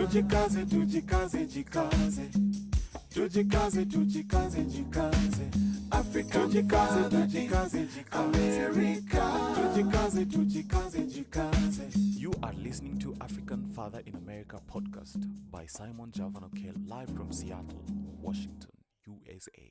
Tujikaze, tujikaze, jikaze. Tujikaze, tujikaze, jikaze. Africa, tujikaze, tujikaze, jikaze. America, tujikaze, tujikaze, jikaze. You are listening to African Father in America podcast by Simon Javanokel, live from Seattle, Washington, USA.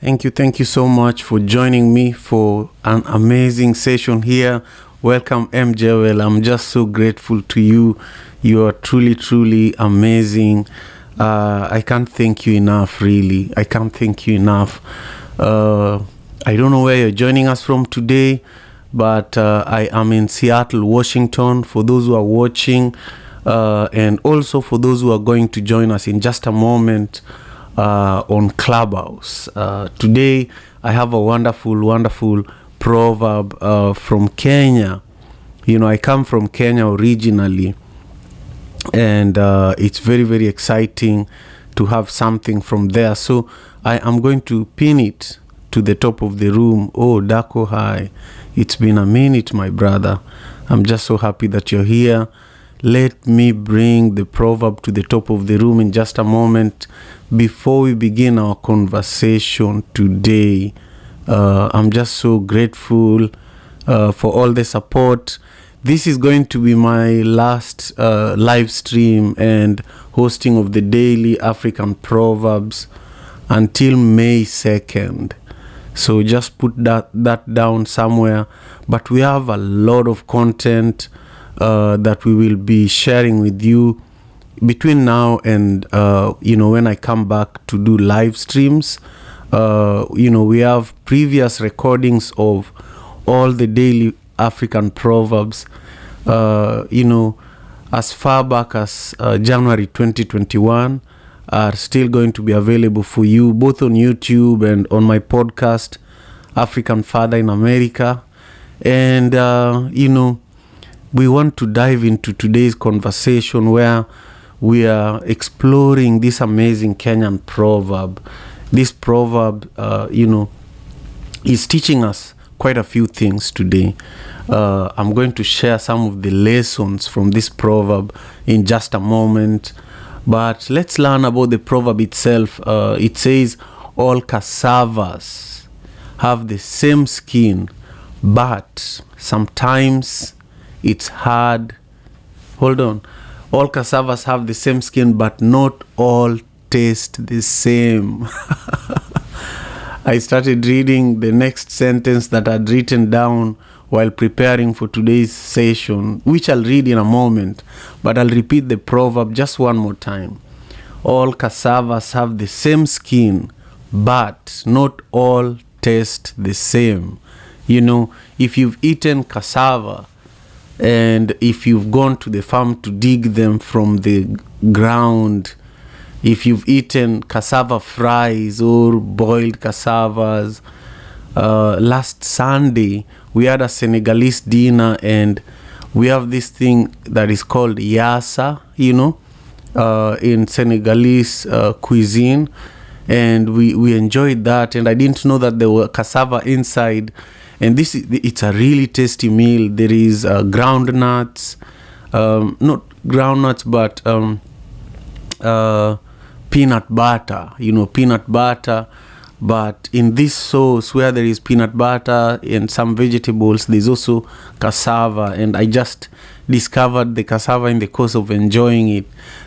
Thank you so much for joining me for an amazing session here. Welcome, MJ. Well, I'm just so grateful to you. You are truly amazing. I can't thank you enough, really. I can't thank you enough. I don't know where you're joining us from today, but I am in Seattle, Washington, for those who are watching, and also for those who are going to join us in just a moment on Clubhouse. Today, I have a wonderful proverb from Kenya. You know, I come from Kenya originally, and it's very exciting to have something from there. So I am going to pin it to the top of the room. Oh, Dako, hi. It's been a minute, my brother. I'm just so happy that you're here. Let me bring the proverb to the top of the room in just a moment. Before we begin our conversation today, I'm just so grateful for all the support. This is going to be my last live stream and hosting of the daily African Proverbs until May 2nd. So just put that down somewhere. But we have a lot of content that we will be sharing with you between now and when I come back to do live streams. We have previous recordings of all the daily African Proverbs, as far back as January 2021, are still going to be available for you both on YouTube and on my podcast, African Father in America. And, we want to dive into today's conversation where we are exploring this amazing Kenyan proverb. This proverb, is teaching us quite a few things today. I'm going to share some of the lessons from this proverb in just a moment. But let's learn about the proverb itself. It says, all cassavas have the same skin, but sometimes it's hard. Hold on. All cassavas have the same skin, but not all taste the same. I started reading the next sentence that I'd written down while preparing for today's session, which I'll read in a moment, but I'll repeat the proverb just one more time. All cassavas have the same skin, but not all taste the same. You know, if you've eaten cassava, and if you've gone to the farm to dig them from the ground, if you've eaten cassava fries or boiled cassavas, last Sunday we had a Senegalese dinner, and we have this thing that is called yassa, in Senegalese cuisine, and we enjoyed that. And I didn't know that there were cassava inside. And it's a really tasty meal. There is groundnuts, not groundnuts, but peanut butter. But in this sauce, where there is peanut butter and some vegetables, there's also cassava. And I just discovered the cassava in the course of enjoying it.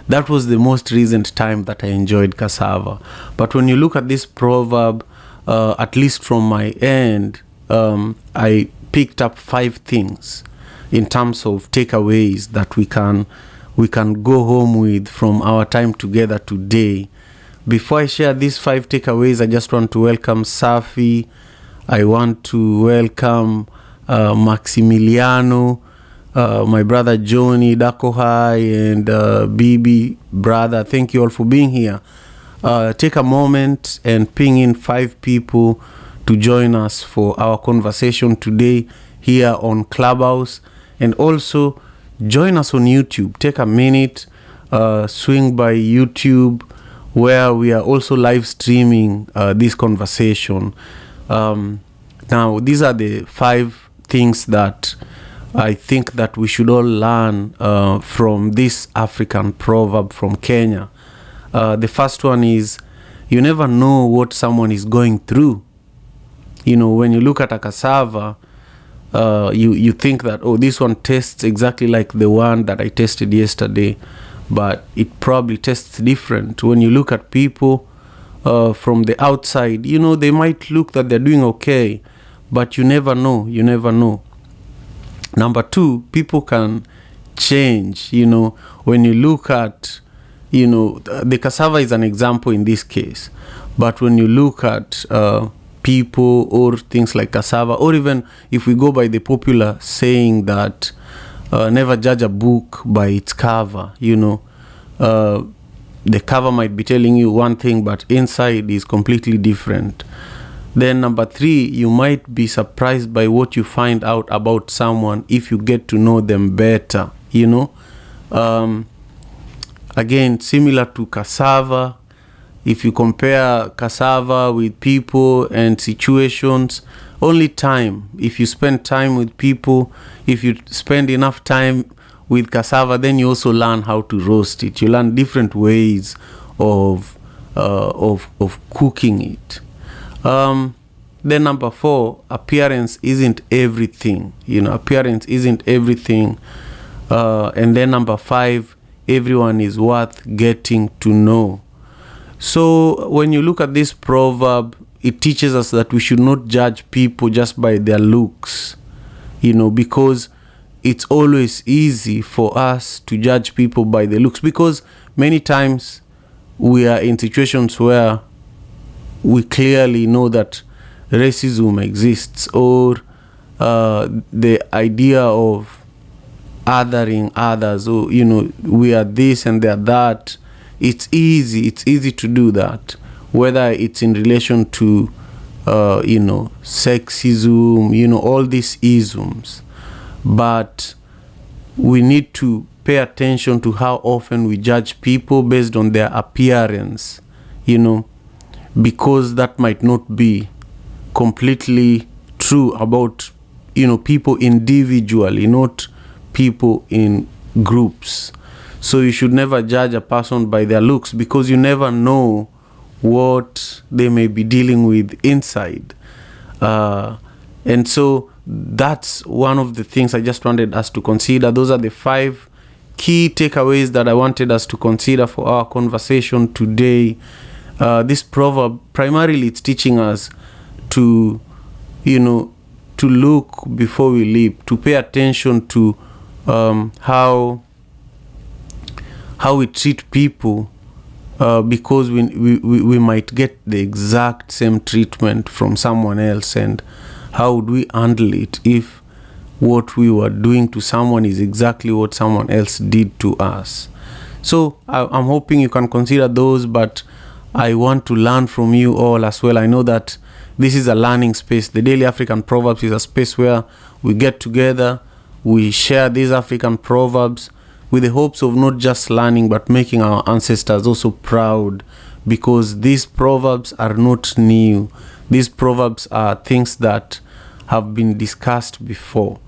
That was the most recent time that I enjoyed cassava. But when you look at this proverb, at least from my end, I picked up 5 things in terms of takeaways that we can go home with from our time together today. Before I share these 5 takeaways, I just want to welcome Safi. I want to welcome Maximiliano, my brother Johnny, Dako, hi, and Bibi, brother. Thank you all for being here. Take a moment and ping in 5 people to join us for our conversation today here on Clubhouse, and also join us on YouTube. Take a minute, swing by YouTube, where we are also live streaming this conversation. Now, these are the 5 things that I think that we should all learn from this African proverb from Kenya. The first one is, you never know what someone is going through. You know, when you look at a cassava, you think that, oh, this one tastes exactly like the one that I tasted yesterday, but it probably tastes different. When you look at people from the outside, you know, they might look that they're doing okay, but you never know. You never know. Number two, people can change. You know, when you look at, you know, the cassava is an example in this case, but when you look at people or things like cassava, or even if we go by the popular saying that never judge a book by its cover, you know, the cover might be telling you one thing, but inside is completely different. Then number three, you might be surprised by what you find out about someone if you get to know them better, you know. Again, similar to cassava, if you compare cassava with people and situations, only time. If you spend time with people, if you spend enough time with cassava, then you also learn how to roast it. You learn different ways of cooking it. Then number four, appearance isn't everything. You know, appearance isn't everything. And then number five, everyone is worth getting to know. So when you look at this proverb, it teaches us that we should not judge people just by their looks, you know, because it's always easy for us to judge people by the looks, because many times we are in situations where we clearly know that racism exists, or the idea of othering others, or, you know, we are this and they are that. It's easy to do that, whether it's in relation to you know, sexism, you know, all these isms. But we need to pay attention to how often we judge people based on their appearance, you know, because that might not be completely true about, you know, people individually, not people in groups. So you should never judge a person by their looks, because you never know what they may be dealing with inside. And so that's one of the things I just wanted us to consider. Those are the 5 key takeaways that I wanted us to consider for our conversation today. This proverb, primarily, it's teaching us to, you know, to look before we leap, to pay attention to how we treat people, because we might get the exact same treatment from someone else, and how would we handle it if what we were doing to someone is exactly what someone else did to us. So I'm hoping you can consider those, but I want to learn from you all as well. I know that this is a learning space. The Daily African Proverbs is a space where we get together, we share these African proverbs with the hopes of not just learning, but making our ancestors also proud, because these proverbs are not new. These proverbs are things that have been discussed before.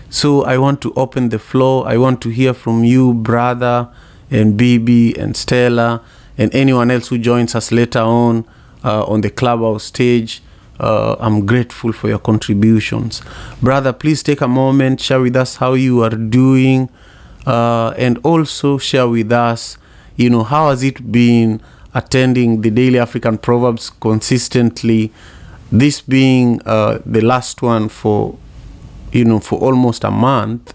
So I want to open the floor. I want to hear from you, brother, and Bibi, and Stella, and anyone else who joins us later on the Clubhouse stage. I'm grateful for your contributions. Brother, please take a moment, share with us how you are doing, and also share with us, you know, how has it been attending the Daily African Proverbs consistently, this being the last one for, you know, for almost a month.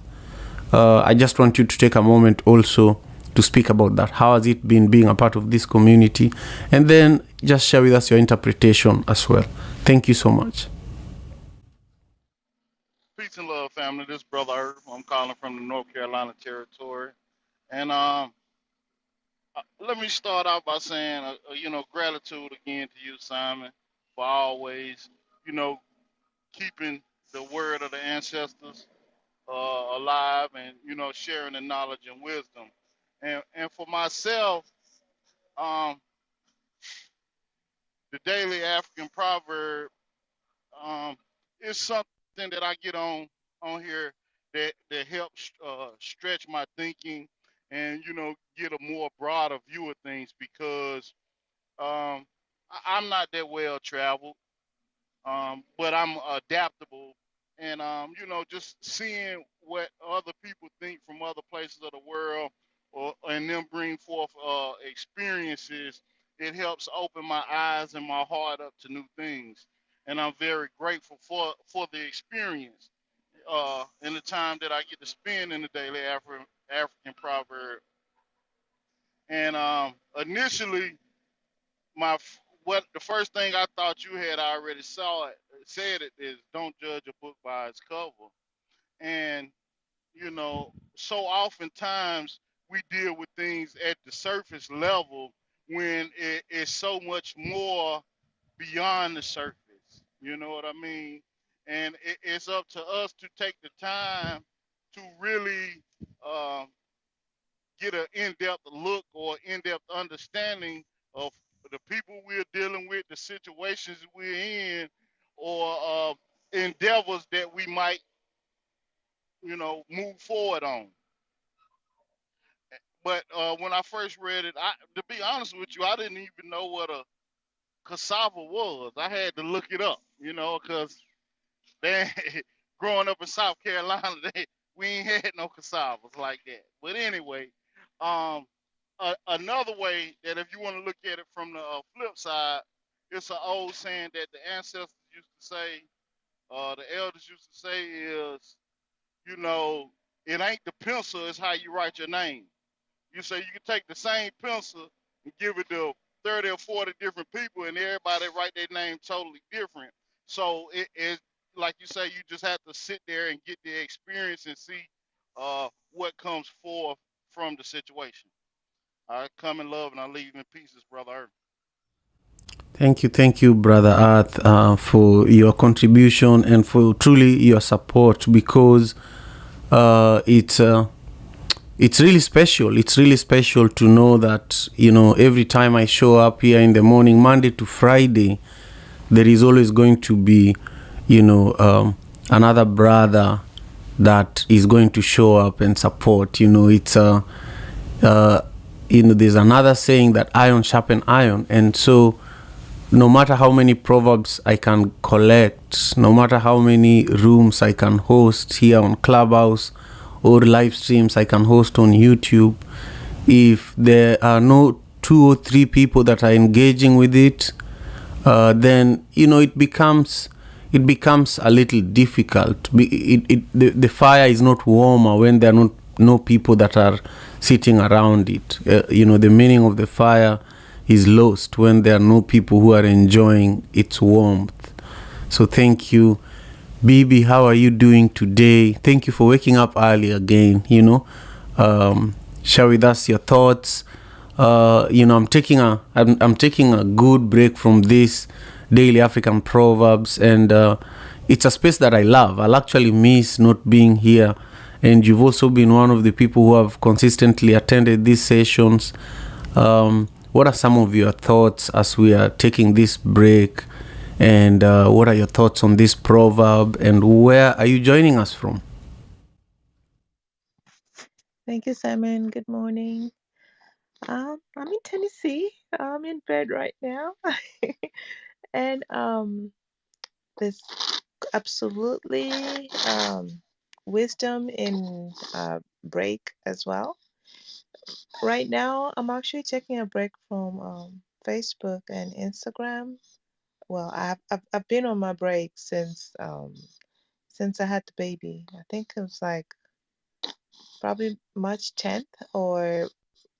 I just want you to take a moment also to speak about that. How has it been being a part of this community? And then just share with us your interpretation as well. Thank you so much. Peace and love, family. This brother Herb. I'm calling from the North Carolina territory, and let me start out by saying, gratitude again to you, Simon, for always, you know, keeping the word of the ancestors alive, and sharing the knowledge and wisdom. And for myself, um, the daily African proverb um, is something that I get on here that helps stretch my thinking and get a more broader view of things because I'm not that well traveled, but I'm adaptable, and just seeing what other people think from other places of the world, or and them bring forth experiences. It helps open my eyes and my heart up to new things, and I'm very grateful for the experience and the time that I get to spend in the daily African proverb. And initially, what the first thing I thought you had already said it is don't judge a book by its cover. And so oftentimes we deal with things at the surface level when it's so much more beyond the surface. You know what I mean? And it's up to us to take the time to really uh, get an in-depth look or in-depth understanding of the people we're dealing with, the situations we're in, or endeavors that we might, move forward on. But when I first read it, to be honest with you, I didn't even know what a cassava was. I had to look it up, because they growing up in South Carolina, we ain't had no cassavas like that. But anyway, um, another way that if you want to look at it from the flip side, it's an old saying that the ancestors used to say, the elders used to say is, you know, it ain't the pencil, it's how you write your name. You say you can take the same pencil and give it to 30 or 40 different people, and everybody write their name totally different. So it like you say, you just have to sit there and get the experience and see what comes forth from the situation. I come in love and I leave in pieces, brother Earth. Thank you, Brother Earth, for your contribution and for truly your support because uh, it's uh, it's really special. It's really special to know that every time I show up here in the morning, Monday to Friday, there is always going to be, another brother that is going to show up and support. It's uh, there's another saying that iron sharpen iron, and so no matter how many proverbs I can collect, no matter how many rooms I can host here on Clubhouse or live streams I can host on YouTube, if there are no 2 or 3 people that are engaging with it, then it becomes a little difficult. The fire is not warmer when there are not no people that are sitting around it. The meaning of the fire is lost when there are no people who are enjoying its warmth. So thank you. Bibi, how are you doing today? Thank you for waking up early again. Share with us your thoughts. I'm taking a good break from this daily African proverbs, and it's a space that I love. I'll actually miss not being here, and you've also been one of the people who have consistently attended these sessions. What are some of your thoughts as we are taking this break, and what are your thoughts on this proverb, and where are you joining us from? Thank you, Simon. Good morning. I'm in Tennessee. I'm in bed right now. And there's absolutely wisdom in break as well. Right now, I'm actually taking a break from Facebook and Instagram. Well, I've been on my break since I had the baby. I think it was like probably March 10th or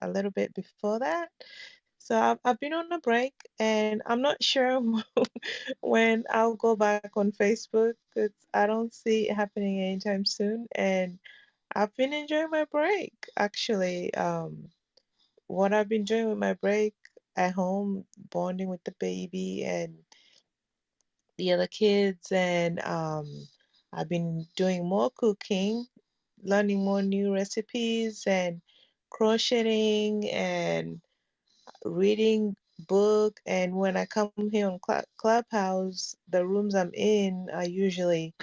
a little bit before that. So I've been on a break and I'm not sure when I'll go back on Facebook because I don't see it happening anytime soon. And I've been enjoying my break actually. What I've been doing with my break at home, bonding with the baby and the other kids, and I've been doing more cooking, learning more new recipes and crocheting and reading book. And when I come here on Clubhouse, the rooms I'm in are usually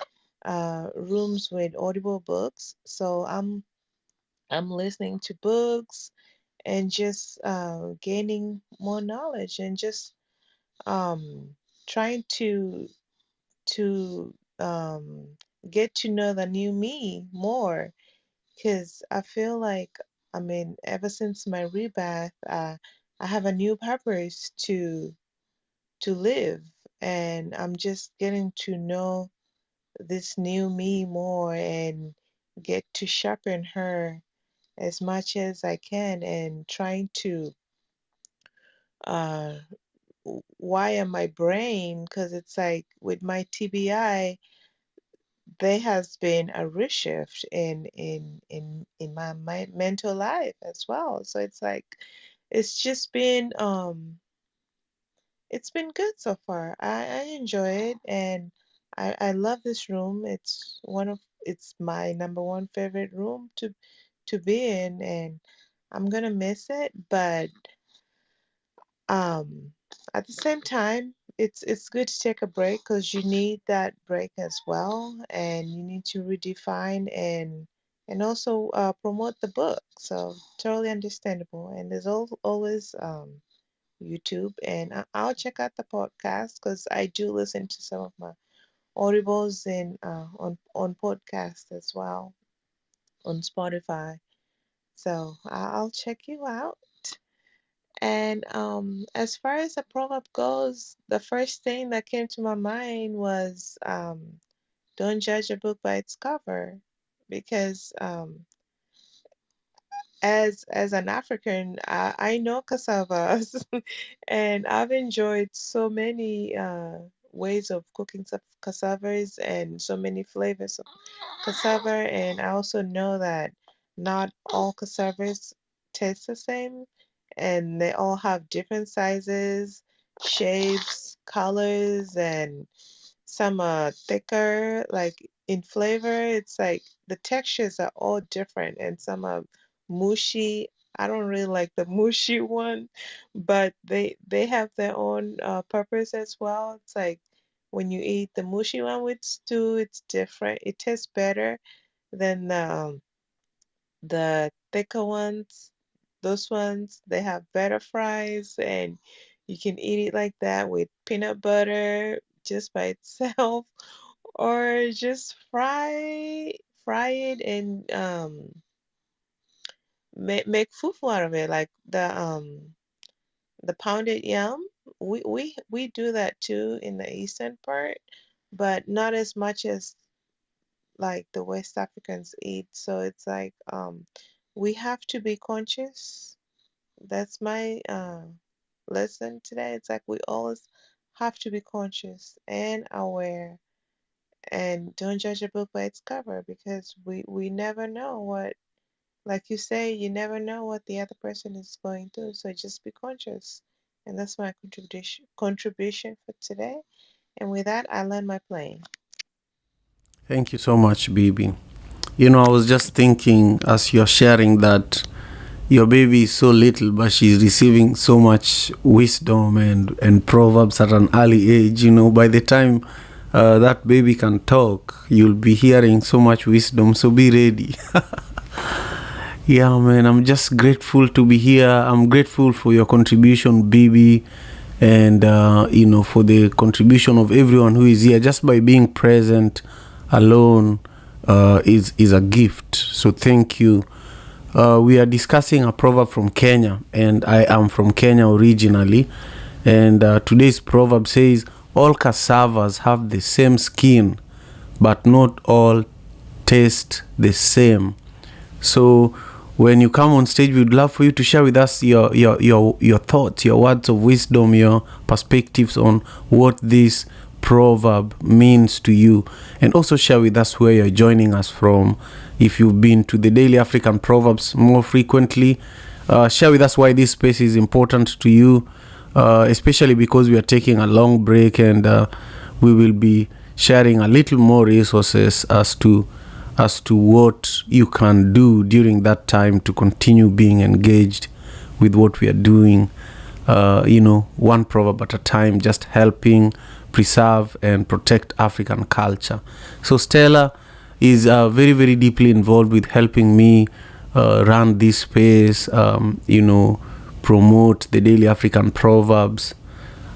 rooms with audible books. So I'm listening to books and just gaining more knowledge and just um, trying to get to know the new me more because I feel like, I mean, ever since my rebirth, I have a new purpose to live, and I'm just getting to know this new me more and get to sharpen her as much as I can and trying to uh wire my brain because it's like with my TBI there has been a reshift in my mental life as well. So it's like it's just been it's been good so far. I enjoy it and I love this room. It's my number one favorite room to be in, and I'm gonna miss it, but um at the same time it's good to take a break because you need that break as well, and you need to redefine and also promote the book. So totally understandable. And there's always YouTube, and I'll check out the podcast because I do listen to some of my audibles in on podcast as well on Spotify. So I'll check you out. And as far as the proverb goes, the first thing that came to my mind was don't judge a book by its cover, because as an African, I know cassavas, and I've enjoyed so many ways of cooking cassavas and so many flavors of cassava, and I also know that not all cassavas taste the same, and they all have different sizes, shapes, colors, and some are thicker, like in flavor. It's like the textures are all different, and some are mushy. I don't really like the mushy one, but they have their own purpose as well. It's like when you eat the mushy one with stew, it's different. It tastes better than the thicker ones. Those ones, they have better fries, and you can eat it like that with peanut butter just by itself, or just fry it and make fufu out of it, like the pounded yam. We do that too in the eastern part, but not as much as like the West Africans eat. So it's like we have to be conscious. That's my lesson today. It's like we always have to be conscious and aware, and don't judge a book by its cover, because we never know what, like you say, you never know what the other person is going through. So just be conscious. And that's my contribution for today. And with that, I land my plane. Thank you so much, Bibi. You know, I was just thinking as you're sharing that your baby is so little, but she's receiving so much wisdom and proverbs at an early age. You know, by the time that baby can talk, you'll be hearing so much wisdom. So be ready. Yeah, man, I'm just grateful to be here. I'm grateful for your contribution, Bibi, and, you know, for the contribution of everyone who is here. Just by being present alone is a gift. So thank you. We are discussing a proverb from Kenya, and I am from Kenya originally. And today's proverb says, all cassavas have the same skin, but not all taste the same. So when you come on stage, we'd love for you to share with us your thoughts, your words of wisdom, your perspectives on what this proverb means to you, and also share with us where you're joining us from. If you've been to the Daily African Proverbs more frequently, share with us why this space is important to you, especially because we are taking a long break, and we will be sharing a little more resources as to what you can do during that time to continue being engaged with what we are doing. one proverb at a time, just helping preserve and protect African culture. So Stella is very, very deeply involved with helping me run this space, promote the daily African proverbs.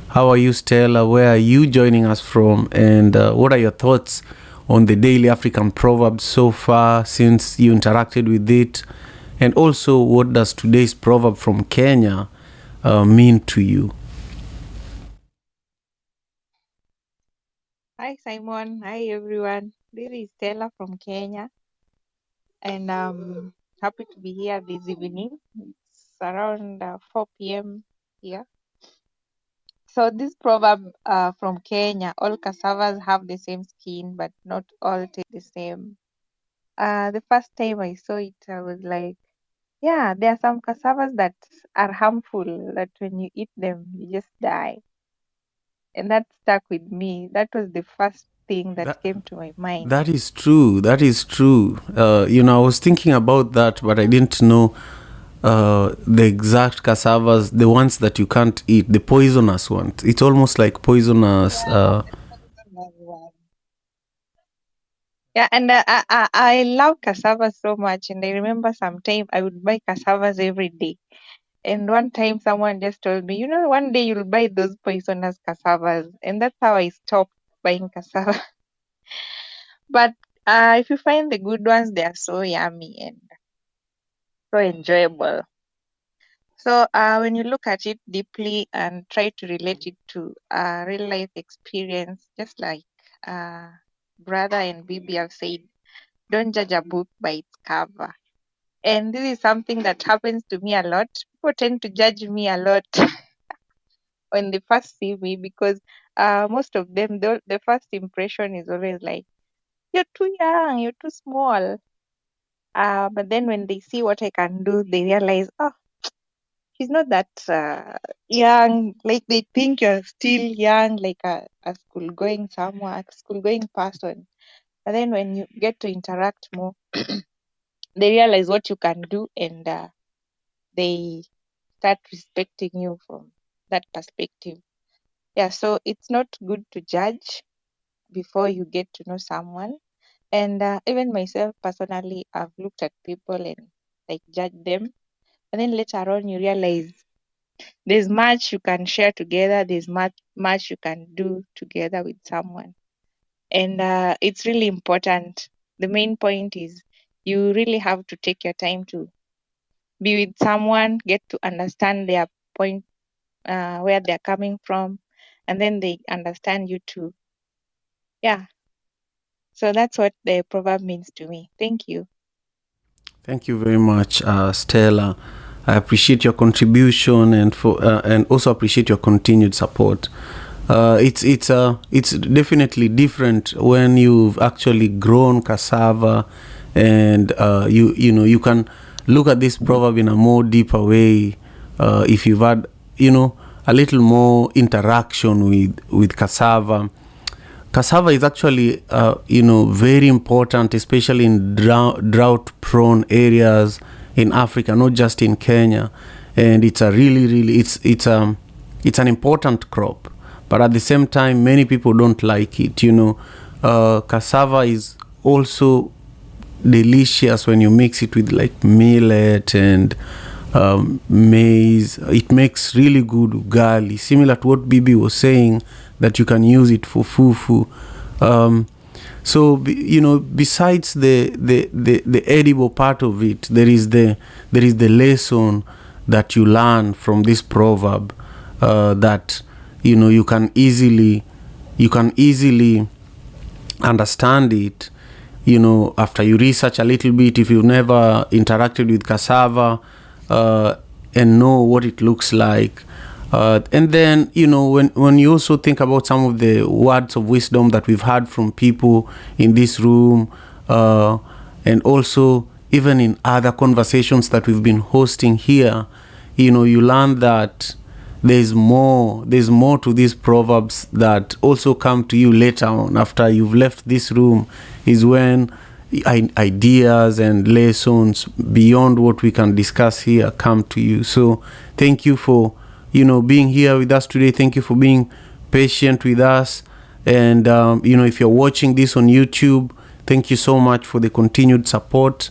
How are you, Stella? Where are you joining us from? And what are your thoughts on the daily African proverbs so far since you interacted with it? And also, what does today's proverb from Kenya mean to you? Hi Simon, hi everyone. This is Stella from Kenya, and I'm happy to be here this evening. It's around 4 p.m. here. So this proverb from Kenya: all cassavas have the same skin, but not all taste the same. The first time I saw it, I was like, yeah, there are some cassavas that are harmful. That when you eat them, you just die, and that stuck with me. That was the first thing that That came to my mind. that is true. That is true. I was thinking about that, but I didn't know the exact cassavas, the ones that you can't eat, the poisonous ones. It's almost like poisonous. Yeah, and I love cassava so much, and I remember sometime I would buy cassavas every day. And one time someone just told me, one day you'll buy those poisonous cassavas, and that's how I stopped buying cassava. But if you find the good ones, they are so yummy and so enjoyable. So when you look at it deeply and try to relate it to a real life experience, just like uh, Brother and Bibi have said, don't judge a book by its cover. And this is something that happens to me a lot. People tend to judge me a lot when they first see me because most of them, the first impression is always like, you're too young, you're too small. But then when they see what I can do, they realize, oh, she's not that young. Like they think you're still young, like a school going someone, a school going person. But then when you get to interact more, they realize what you can do and they start respecting you from that perspective. Yeah, so it's not good to judge before you get to know someone. And even myself personally, I've looked at people and like judge them. And then later on, you realize there's much you can share together, there's much you can do together with someone. And it's really important. The main point is you really have to take your time to be with someone, get to understand their point, where they're coming from, and then they understand you too. Yeah. So that's what the proverb means to me. Thank you. Thank you very much, Stella. I appreciate your contribution and also appreciate your continued support. It's definitely different when you've actually grown cassava, and you can look at this proverb in a more deeper way if you've had a little more interaction with cassava. Cassava is actually very important, especially in drought prone areas in Africa, not just in Kenya. And it's a really it's an important crop, but at the same time many people don't like it. Cassava is also delicious when you mix it with like millet and maize. It makes really good ugali, similar to what Bibi was saying, that you can use it for fufu. So besides the edible part of it, there is the lesson that you learn from this proverb, that you can easily understand it after you research a little bit, if you've never interacted with cassava, and know what it looks like. And then when you also think about some of the words of wisdom that we've heard from people in this room, and also even in other conversations that we've been hosting here, you learn that there's more to these proverbs that also come to you later on, after you've left this room, is when ideas and lessons beyond what we can discuss here come to you. So thank you for being here with us today. Thank you for being patient with us. And, if you're watching this on YouTube, thank you so much for the continued support.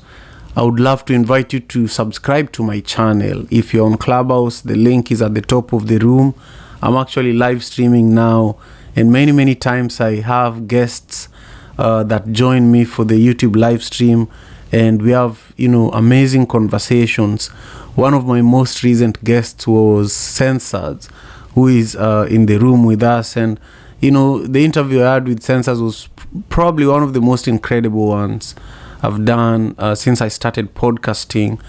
I would love to invite you to subscribe to my channel. If you're on Clubhouse, the link is at the top of the room. I'm actually live streaming now, and many times I have guests that join me for the YouTube live stream, and we have amazing conversations. One of my most recent guests was Sensors, who is in the room with us, and the interview I had with Sensors was probably one of the most incredible ones I've done since I started podcasting,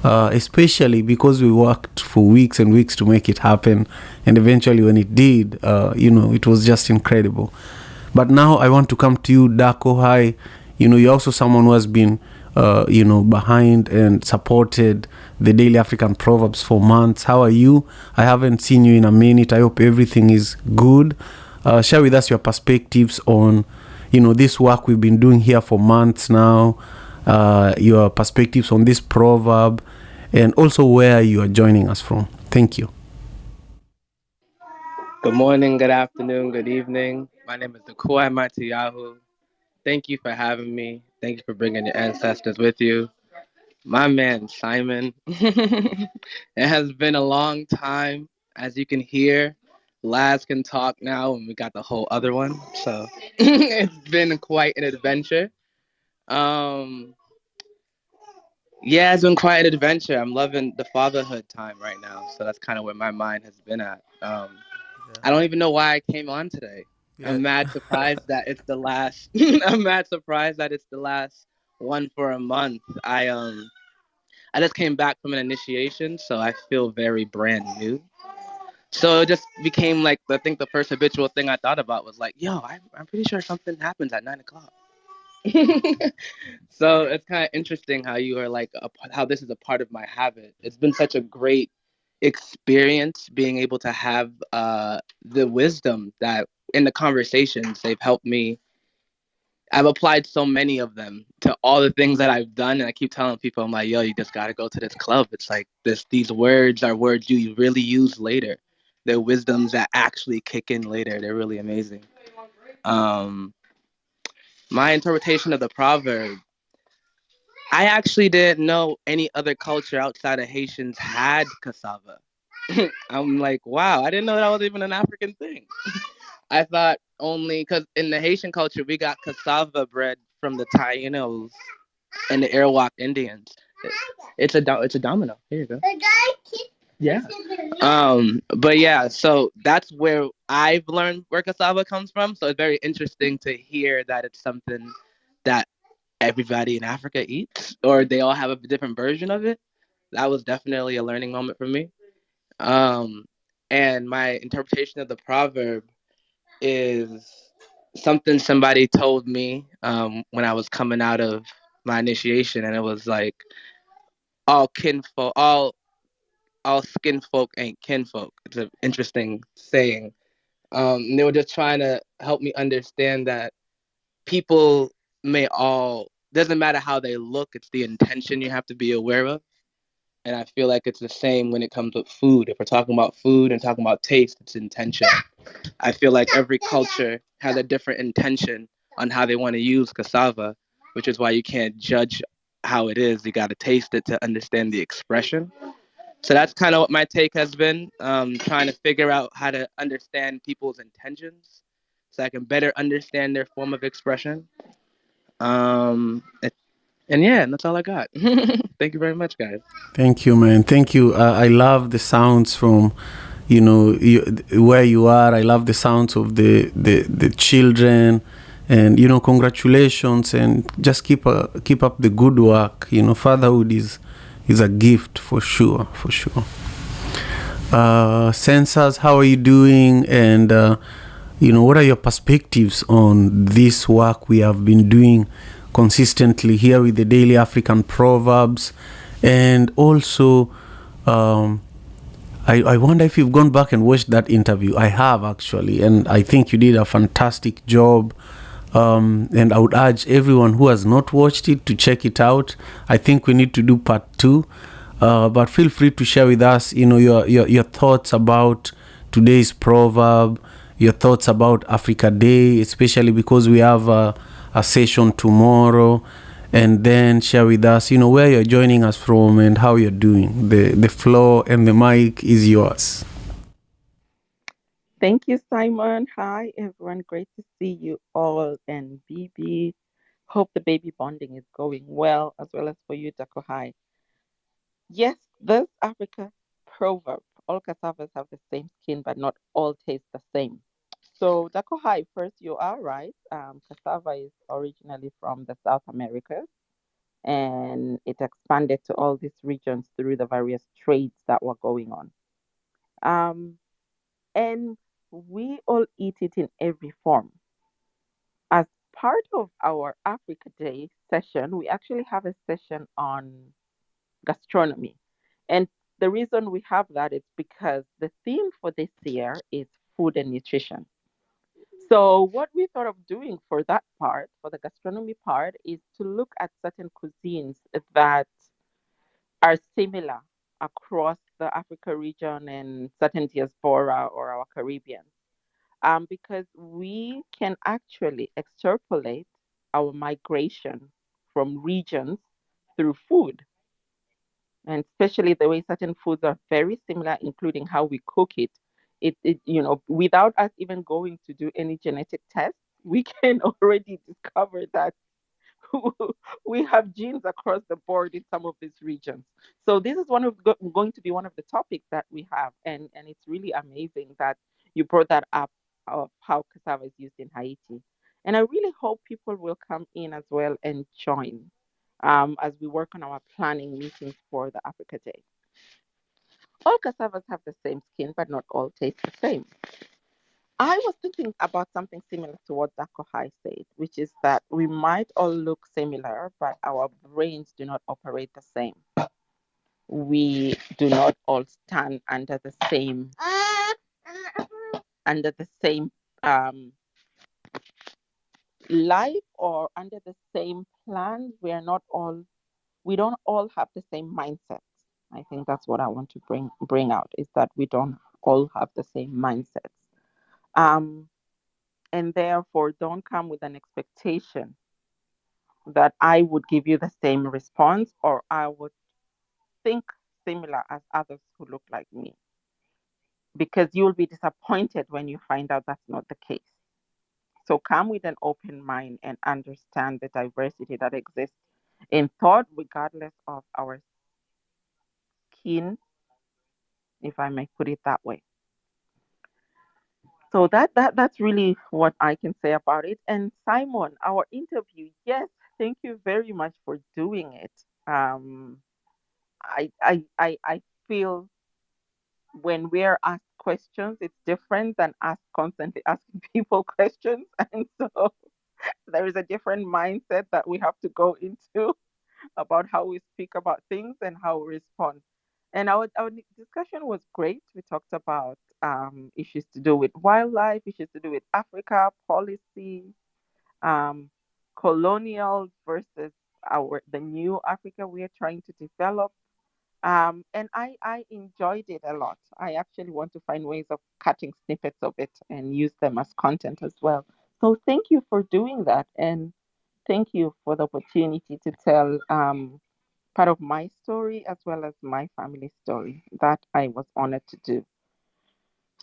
especially because we worked for weeks and weeks to make it happen, and eventually when it did, it was just incredible. But now I want to come to you, Dako. Hi. You're also someone who has been behind and supported the Daily African Proverbs for months. How are you? I haven't seen you in a minute. I hope everything is good. Share with us your perspectives on this work we've been doing here for months now, your perspectives on this proverb, and also where you are joining us from. Thank you. Good morning, good afternoon, good evening. My name is Dako Matiyahu. Thank you for having me. Thank you for bringing your ancestors with you. My man, Simon. It has been a long time. As you can hear, Laz can talk now, and we got the whole other one. So it's been quite an adventure. Yeah, it's been quite an adventure. I'm loving the fatherhood time right now. So that's kind of where my mind has been at. I don't even know why I came on today. Yeah. I'm mad surprised that it's the last. I'm mad surprised that it's the last one for a month. I just came back from an initiation, so I feel very brand new. So it just became like, I think the first habitual thing I thought about was like, yo, I'm pretty sure something happens at 9:00. So it's kind of interesting how you are like, how this is a part of my habit. It's been such a great experience being able to have the wisdom that in the conversations they've helped me. I've applied so many of them to all the things that I've done, and I keep telling people, I'm like, yo, you just got to go to this club. It's like these words are words you really use later. They're wisdoms that actually kick in later. They're really amazing. My interpretation of the proverb, I actually didn't know any other culture outside of Haitians had cassava. I'm like, wow, I didn't know that was even an African thing. I thought only because in the Haitian culture, we got cassava bread from the Tainos and the Arawak Indians. It's a domino. Here you go. Yeah. But yeah, so that's where I've learned where cassava comes from. So it's very interesting to hear that it's something that everybody in Africa eats, or they all have a different version of it. That was definitely a learning moment for me. And my interpretation of the proverb is something somebody told me when I was coming out of my initiation, and it was like, all skin folk ain't kinfolk. It's an interesting saying. And they were just trying to help me understand that people doesn't matter how they look, it's the intention you have to be aware of. And I feel like it's the same when it comes with food. If we're talking about food and talking about taste, it's intention. I feel like every culture has a different intention on how they want to use cassava, which is why you can't judge how it is. You got to taste it to understand the expression. So that's kind of what my take has been, trying to figure out how to understand people's intentions so I can better understand their form of expression. And yeah, that's all I got. Thank you very much, guys. Thank you, man. Thank you. I love the sounds from, where you are. I love the sounds of the children, and congratulations, and just keep up the good work. Fatherhood is a gift for sure. Sensors, how are you doing? And what are your perspectives on this work we have been doing consistently here with the Daily African Proverbs? And also, I wonder if you've gone back and watched that interview. I have, actually, and I think you did a fantastic job. And I would urge everyone who has not watched it to check it out. I think we need to do part 2. But feel free to share with us, your thoughts about today's proverb, your thoughts about Africa Day, especially because we have a session tomorrow. And then share with us, where you're joining us from and how you're doing. The floor and the mic is yours. Thank you, Simon. Hi, everyone. Great to see you all. And BB, hope the baby bonding is going well, as well as for you, Dako. Hi. Yes, this Africa proverb. All cassavas have the same skin, but not all taste the same. So, Dako, hi. First, you are right. Cassava is originally from the South Americas, and it expanded to all these regions through the various trades that were going on. Um, and we all eat it in every form. As part of our Africa Day session, we actually have a session on gastronomy. And the reason we have that is because the theme for this year is food and nutrition. So, what we thought of doing for that part, for the gastronomy part, is to look at certain cuisines that are similar across the Africa region and certain diaspora or our Caribbean. Because we can actually extrapolate our migration from regions through food, and especially the way certain foods are very similar, including how we cook it. Without us even going to do any genetic tests, we can already discover that we have genes across the board in some of these regions. So this is going to be one of the topics that we have, and it's really amazing that you brought that up of how cassava is used in Haiti. And I really hope people will come in as well and join as we work on our planning meetings for the Africa Day. All cassavas have the same skin, but not all taste the same. I was thinking about something similar to what Dako Hai said, which is that we might all look similar, but our brains do not operate the same. We do not all stand under the same um, life or under the same plan. We don't all have the same mindset. I think that's what I want to bring out is that we don't all have the same mindsets. Um, and therefore don't come with an expectation that I would give you the same response or I would think similar as others who look like me, because you'll be disappointed when you find out that's not the case. So come with an open mind and understand the diversity that exists in thought, regardless of our skin, if I may put it that way. So that's really what I can say about it. And Simon, our interview, yes, thank you very much for doing it. Um, I feel when we're asked questions, it's different than us constantly asking people questions. And so there is a different mindset that we have to go into about how we speak about things and how we respond. And our discussion was great. We talked about issues to do with wildlife, issues to do with Africa, policy, um, colonial versus the new Africa we are trying to develop. And I enjoyed it a lot. I actually want to find ways of cutting snippets of it and use them as content as well. So thank you for doing that. And thank you for the opportunity to tell part of my story as well as my family story that I was honored to do.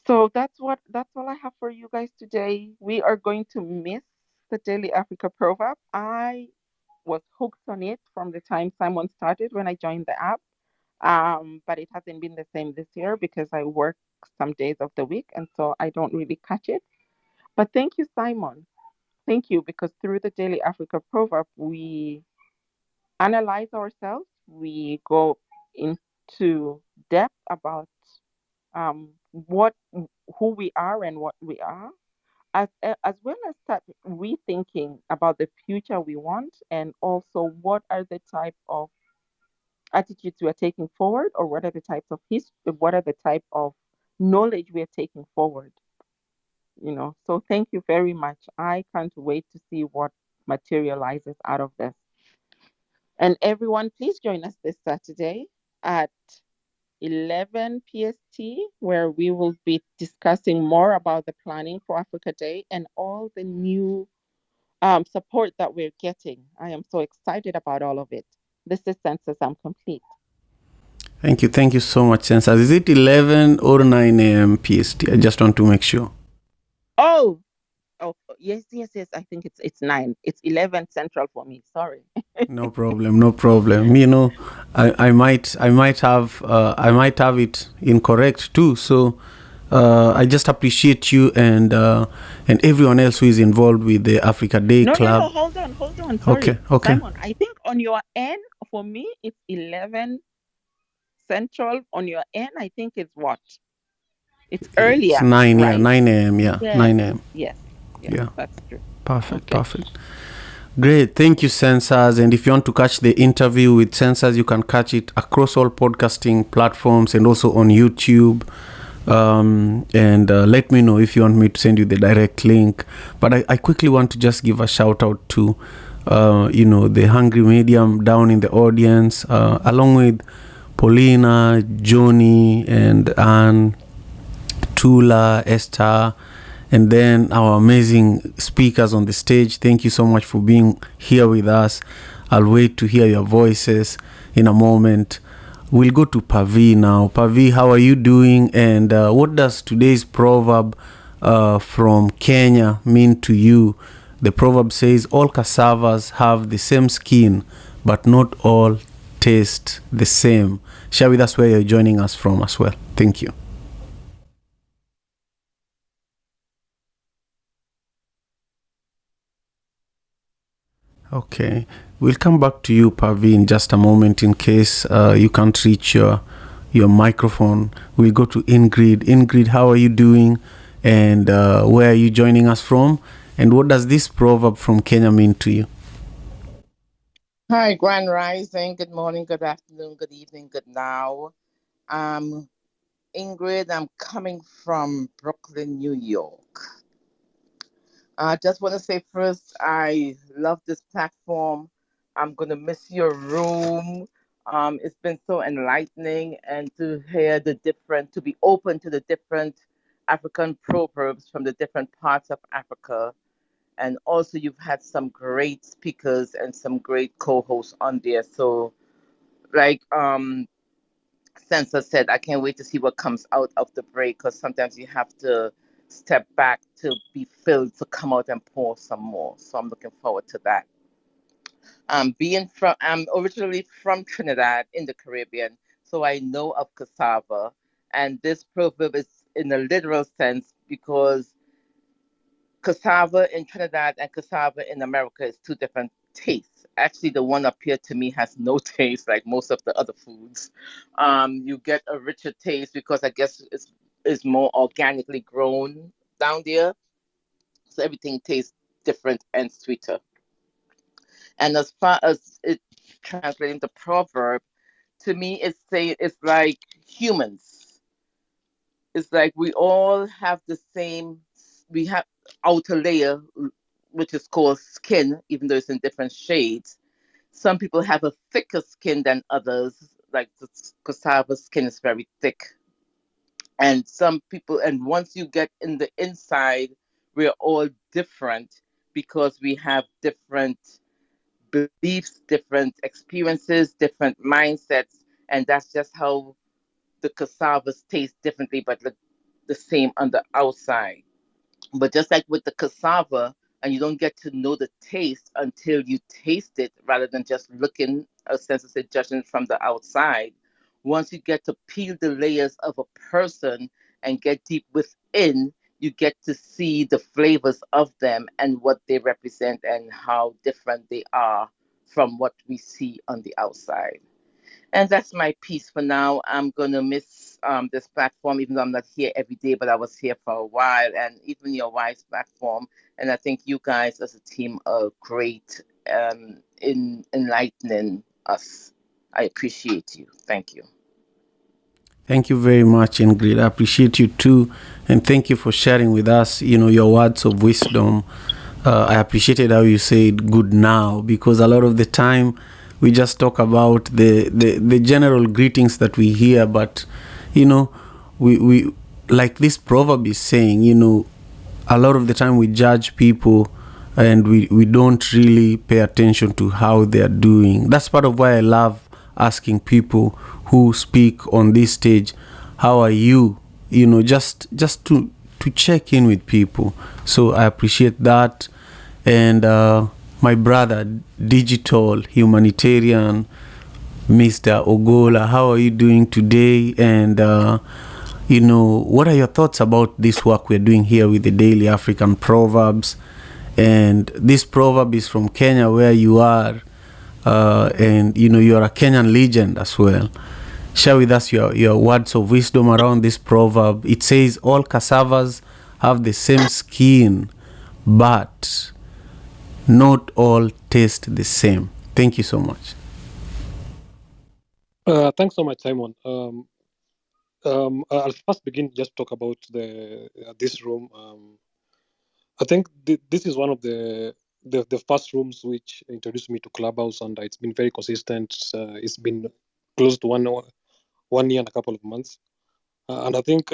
So that's all I have for you guys today. We are going to miss the Daily Africa proverb. I was hooked on it from the time Simon started when I joined the app. But it hasn't been the same this year because I work some days of the week and so I don't really catch it. But thank you, Simon. Thank you, because through the Daily Africa proverb, we analyze ourselves, we go into depth about what who we are and what we are, as well as start rethinking about the future we want, and also what are the type of attitudes we are taking forward, or what are the types of history, what are the type of knowledge we are taking forward. So thank you very much. I can't wait to see what materializes out of this. And everyone, please join us this Saturday. at 11 PST, where we will be discussing more about the planning for Africa Day and all the new support that we're getting. I am so excited about all of it. This is Census. I'm complete. Thank you so much, Census. Is it 11 or 9 a.m. PST? I just want to make sure. Oh, yes. I think it's 9. It's 11 Central for me. Sorry. No problem. You know, I might have it incorrect too. So I just appreciate you and everyone else who is involved with the Africa Day No, Club. hold on. Sorry. Okay. Simon, I think on your end, for me, it's 11 Central. On your end, I think it's what? It's earlier. It's 9, right? 9 a.m. Yeah, Yes. 9 a.m. Yes, Yeah. That's true. Perfect. Great. Thank you, Census. And if you want to catch the interview with Census, you can catch it across all podcasting platforms and also on YouTube. And let me know if you want me to send you the direct link. But I quickly want to just give a shout out to, the Hungry Medium down in the audience, along with Paulina, Johnny, and Anne, Tula, Esther, and then our amazing speakers on the stage. Thank you so much for being here with us. I'll wait to hear your voices in a moment. We'll go to Pavi now. Pavi, how are you doing? And what does today's proverb from Kenya mean to you? The proverb says, all cassavas have the same skin, but not all taste the same. Share with us where you're joining us from as well. Thank you. Okay, we'll come back to you, Pavi, in just a moment in case you can't reach your microphone. We'll go to Ingrid. Ingrid, how are you doing? And where are you joining us from? And what does this proverb from Kenya mean to you? Hi, Grand Rising. Good morning, good afternoon, good evening, good now. Ingrid, I'm coming from Brooklyn, New York. I just want to say first, I love this platform. I'm going to miss your room. It's been so enlightening, and to hear to be open to the different African proverbs from the different parts of Africa. And also, you've had some great speakers and some great co-hosts on there. So, like Sensor said, I can't wait to see what comes out of the break, because sometimes you have to step back to be filled to come out and pour some more. So I'm looking forward to that. I'm originally from Trinidad in the Caribbean, so I know of cassava. And this proverb is in a literal sense because cassava in Trinidad and cassava in America is two different tastes. Actually, the one up here to me has no taste, like most of the other foods. You get a richer taste because I guess it's more organically grown down there, so everything tastes different and sweeter. And as far as it translating the proverb, to me, it's like humans. It's like we all have the same. We have outer layer, which is called skin, even though it's in different shades. Some people have a thicker skin than others, like the cassava skin is very thick. And once you get in the inside, we're all different because we have different beliefs, different experiences, different mindsets. And that's just how the cassavas taste differently, but look the same on the outside. But just like with the cassava, and you don't get to know the taste until you taste it rather than just looking, a sense of say, judging from the outside. Once you get to peel the layers of a person and get deep within, you get to see the flavors of them and what they represent and how different they are from what we see on the outside. And that's my piece for now. I'm going to miss this platform, even though I'm not here every day, but I was here for a while, and even your wife's platform. And I think you guys as a team are great in enlightening us. I appreciate you. Thank you. Thank you very much, Ingrid. I appreciate you too. And thank you for sharing with us, your words of wisdom. I appreciated how you said good now, because a lot of the time we just talk about the general greetings that we hear, but we like this proverb is saying, a lot of the time we judge people and we don't really pay attention to how they are doing. That's part of why I love asking people who speak on this stage, how are you? Just to check in with people. So I appreciate that. And my brother, digital humanitarian, Mr. Ogola, how are you doing today? And what are your thoughts about this work we're doing here with the Daily African Proverbs? And this proverb is from Kenya, where you are, and you're a Kenyan legend as well. Share with us your words of wisdom around this proverb. It says, all cassavas have the same skin, but not all taste the same. Thank you so much. Thanks so much, Simon. I'll first begin just talk about this room. I think this is one of the first rooms which introduced me to Clubhouse, and it's been very consistent. It's been close to 1 year and a couple of months, and I think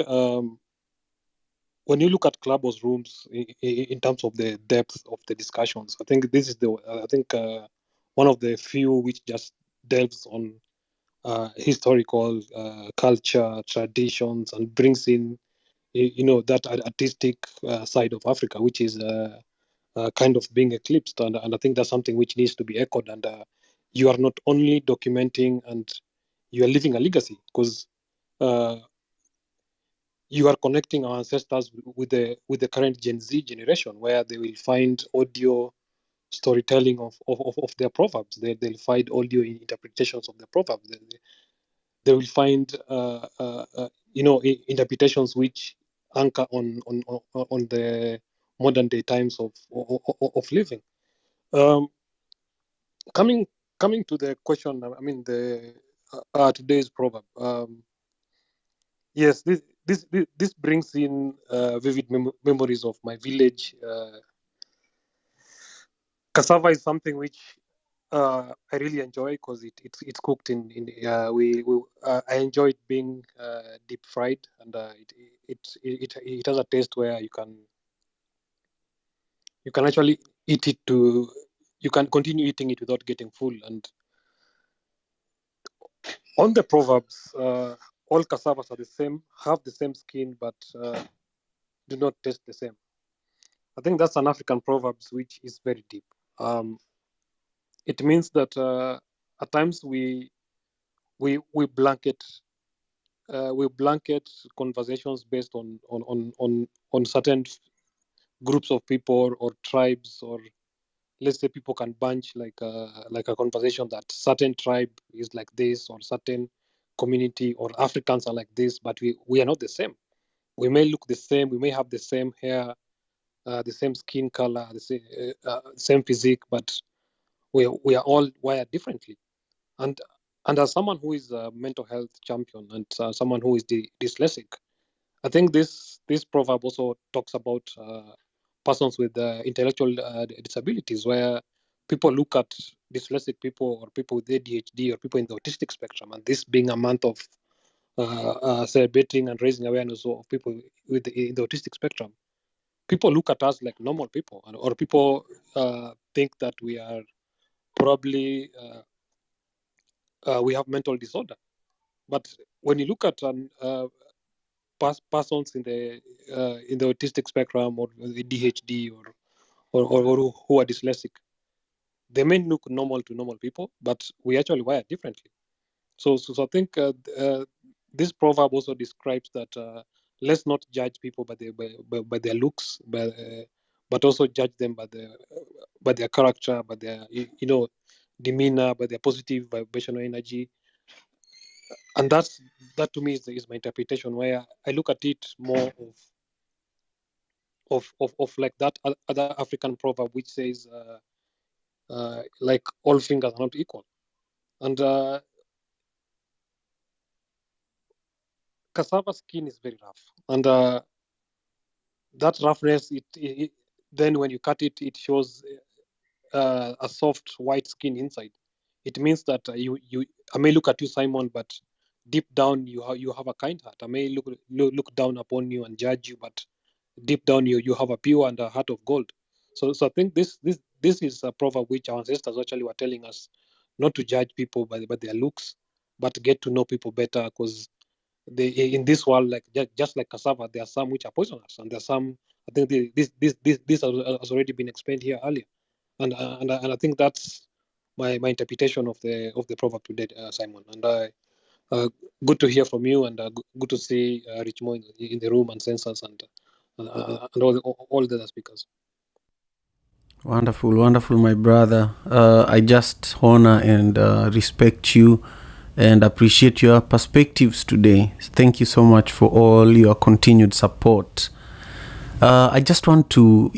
when you look at Clubhouse rooms in terms of the depth of the discussions, I think this is one of the few which just delves on historical culture, traditions, and brings in that artistic side of Africa, which is kind of being eclipsed, and I think that's something which needs to be echoed. And you are not only documenting, and you are leaving a legacy, because you are connecting our ancestors with the current Gen Z generation, where they will find audio storytelling of their proverbs. They'll find audio interpretations of the proverbs. They will find interpretations which anchor on the modern day times of living. Coming to the question, I mean the today's proverb. Yes, this brings in vivid memories of my village. Cassava is something which I really enjoy, because it's cooked in I enjoy it being deep fried, and it has a taste where you can actually eat it you can continue eating it without getting full. And on the proverbs, all cassavas are the same, have the same skin, but do not taste the same. I think that's an African proverb which is very deep. It means that at times we blanket conversations based on certain groups of people or tribes, or let's say people can bunch like a conversation that certain tribe is like this, or certain community or Africans are like this, but we are not the same. We may look the same, we may have the same hair, the same skin color, the same physique, but we are all wired differently. And as someone who is a mental health champion, and someone who is dyslexic, I think this proverb also talks about persons with intellectual disabilities, where people look at dyslexic people, or people with ADHD, or people in the autistic spectrum, and this being a month of celebrating and raising awareness of people in the autistic spectrum, people look at us like normal people, or people think that we are probably we have mental disorder. But when you look at persons in the autistic spectrum, or the DHD, or who are dyslexic, they may look normal to normal people, but we actually wire differently. So I think this proverb also describes that let's not judge people by their looks, but also judge them by their character, by their demeanor, by their positive vibrational energy. And that to me is my interpretation, where I look at it more of like that other African proverb which says like all fingers are not equal. And cassava skin is very rough, and that roughness, it then when you cut it, it shows a soft white skin inside. it means that I may look at you, Simon, but deep down you have a kind heart. I may look down upon you and judge you, but deep down you have a pure and a heart of gold. So I think this is a proverb which our ancestors actually were telling us, not to judge people by their looks, but to get to know people better, because they, in this world, like just like cassava, there are some which are poisonous, and there are some. I think this has already been explained here earlier, and I think that's my interpretation of the proverb today, Simon. And good to hear from you, and good to see Rich Mo in the room, and Census, and all the other speakers. Wonderful, wonderful, my brother. I just honor and respect you and appreciate your perspectives today. Thank you so much for all your continued support. I just want to,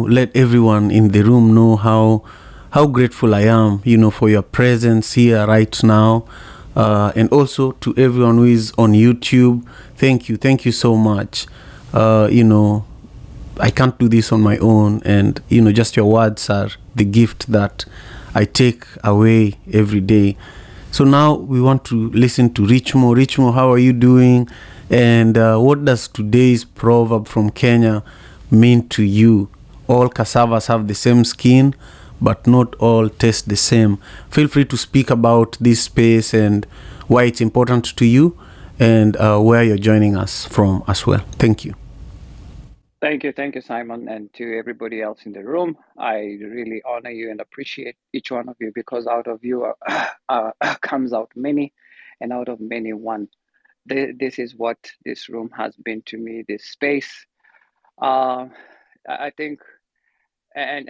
let everyone in the room know how grateful I am, for your presence here right now. And also to everyone who is on YouTube, thank you so much. I can't do this on my own, and just your words are the gift that I take away every day. So now we want to listen to Richmo. Richmo, how are you doing? And what does today's proverb from Kenya mean to you? All cassavas have the same skin, but not all taste the same. Feel free to speak about this space and why it's important to you, and where you're joining us from as well. Thank you. Thank you, Simon, and to everybody else in the room. I really honor you and appreciate each one of you, because out of you comes out many, and out of many one. This is what this room has been to me, this space. I think, and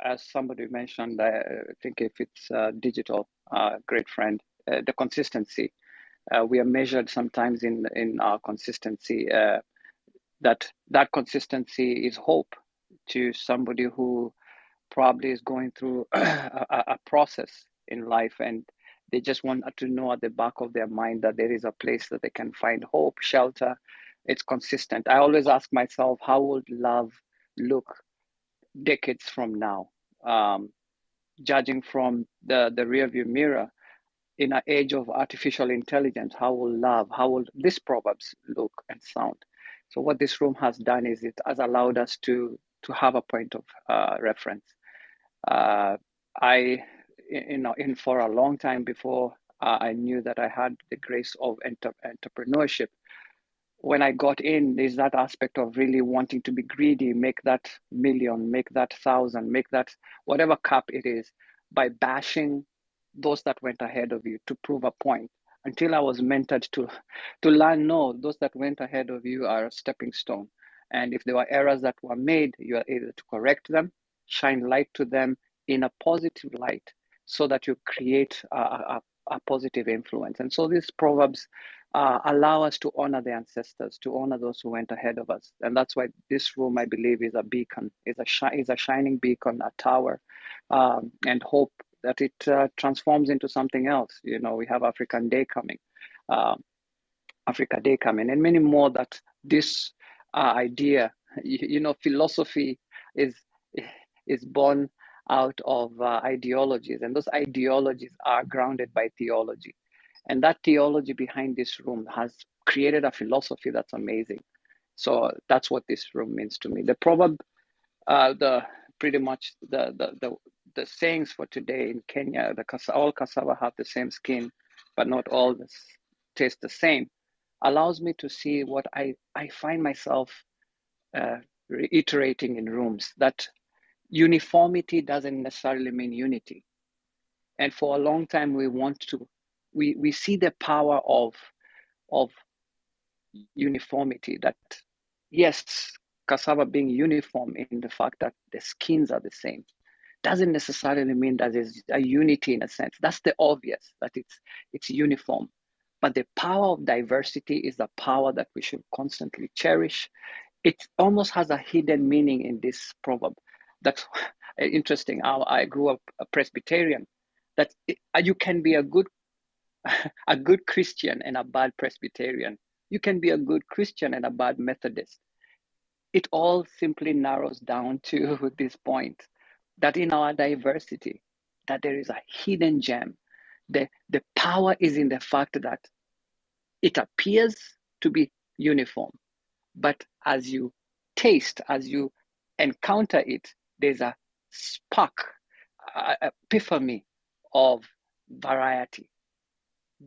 as somebody mentioned, I think if it's digital, great friend, the consistency. We are measured sometimes in our consistency. That consistency is hope to somebody who probably is going through a process in life, and they just want to know at the back of their mind that there is a place that they can find hope, shelter. It's consistent. I always ask myself, how would love look decades from now? Judging from the rearview mirror, in an age of artificial intelligence, how will this proverbs look and sound? So what this room has done is it has allowed us to have a point of reference. In for a long time before I knew that I had the grace of entrepreneurship, when I got in, there's that aspect of really wanting to be greedy, make that million, make that 1,000, make that whatever cup it is, by bashing those that went ahead of you to prove a point, until I was mentored to learn, no, those that went ahead of you are a stepping stone. And if there were errors that were made, you are able to correct them, shine light to them in a positive light, so that you create a positive influence. And so these proverbs allow us to honor the ancestors, to honor those who went ahead of us. And that's why this room, I believe, is a beacon, is a shining beacon, a tower, and hope that it transforms into something else. We have African Day coming, Africa Day coming, and many more. That this idea, philosophy is born out of ideologies, and those ideologies are grounded by theology. And that theology behind this room has created a philosophy that's amazing. So that's what this room means to me. The proverb, pretty much the sayings for today in Kenya, all cassava have the same skin, but not all taste the same, allows me to see what I find myself reiterating in rooms, that uniformity doesn't necessarily mean unity. And for a long time, we see the power of uniformity, that yes, cassava being uniform in the fact that the skins are the same doesn't necessarily mean that there's a unity in a sense. That's the obvious, that it's uniform. But the power of diversity is the power that we should constantly cherish. It almost has a hidden meaning in this proverb. That's interesting. I grew up a Presbyterian. That you can be a good Christian and a bad Presbyterian. You can be a good Christian and a bad Methodist. It all simply narrows down to this point, that in our diversity, that there is a hidden gem, The power is in the fact that it appears to be uniform, but as you taste, as you encounter it, there's a spark, epiphany of variety.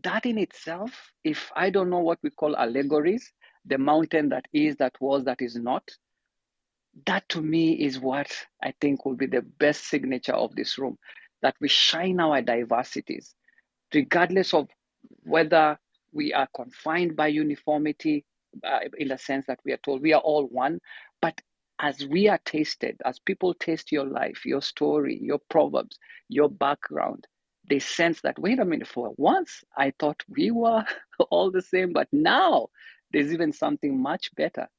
That in itself, if I don't know what we call allegories, the mountain that is, that was, that is not, that to me is what I think will be the best signature of this room, that we shine our diversities, regardless of whether we are confined by uniformity, in the sense that we are told we are all one. But as we are tasted, as people taste your life, your story, your proverbs, your background, they sense that, wait a minute, for once I thought we were all the same, but now there's even something much better.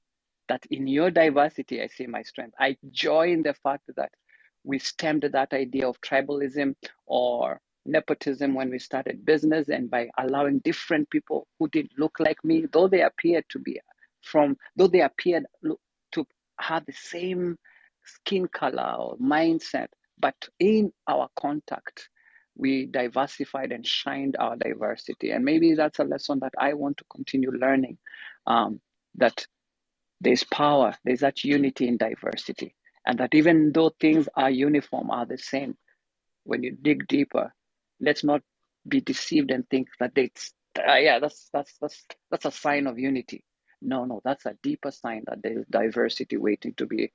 That in your diversity, I see my strength. I joy in the fact that we stemmed that idea of tribalism or nepotism when we started business, and by allowing different people who didn't look like me, though they appeared to have the same skin color or mindset, but in our contact, we diversified and shined our diversity. And maybe that's a lesson that I want to continue learning, that there's power, there's that unity in diversity. And that even though things are uniform, are the same, when you dig deeper, let's not be deceived and think that it's, yeah, that's a sign of unity. No, that's a deeper sign that there's diversity waiting to be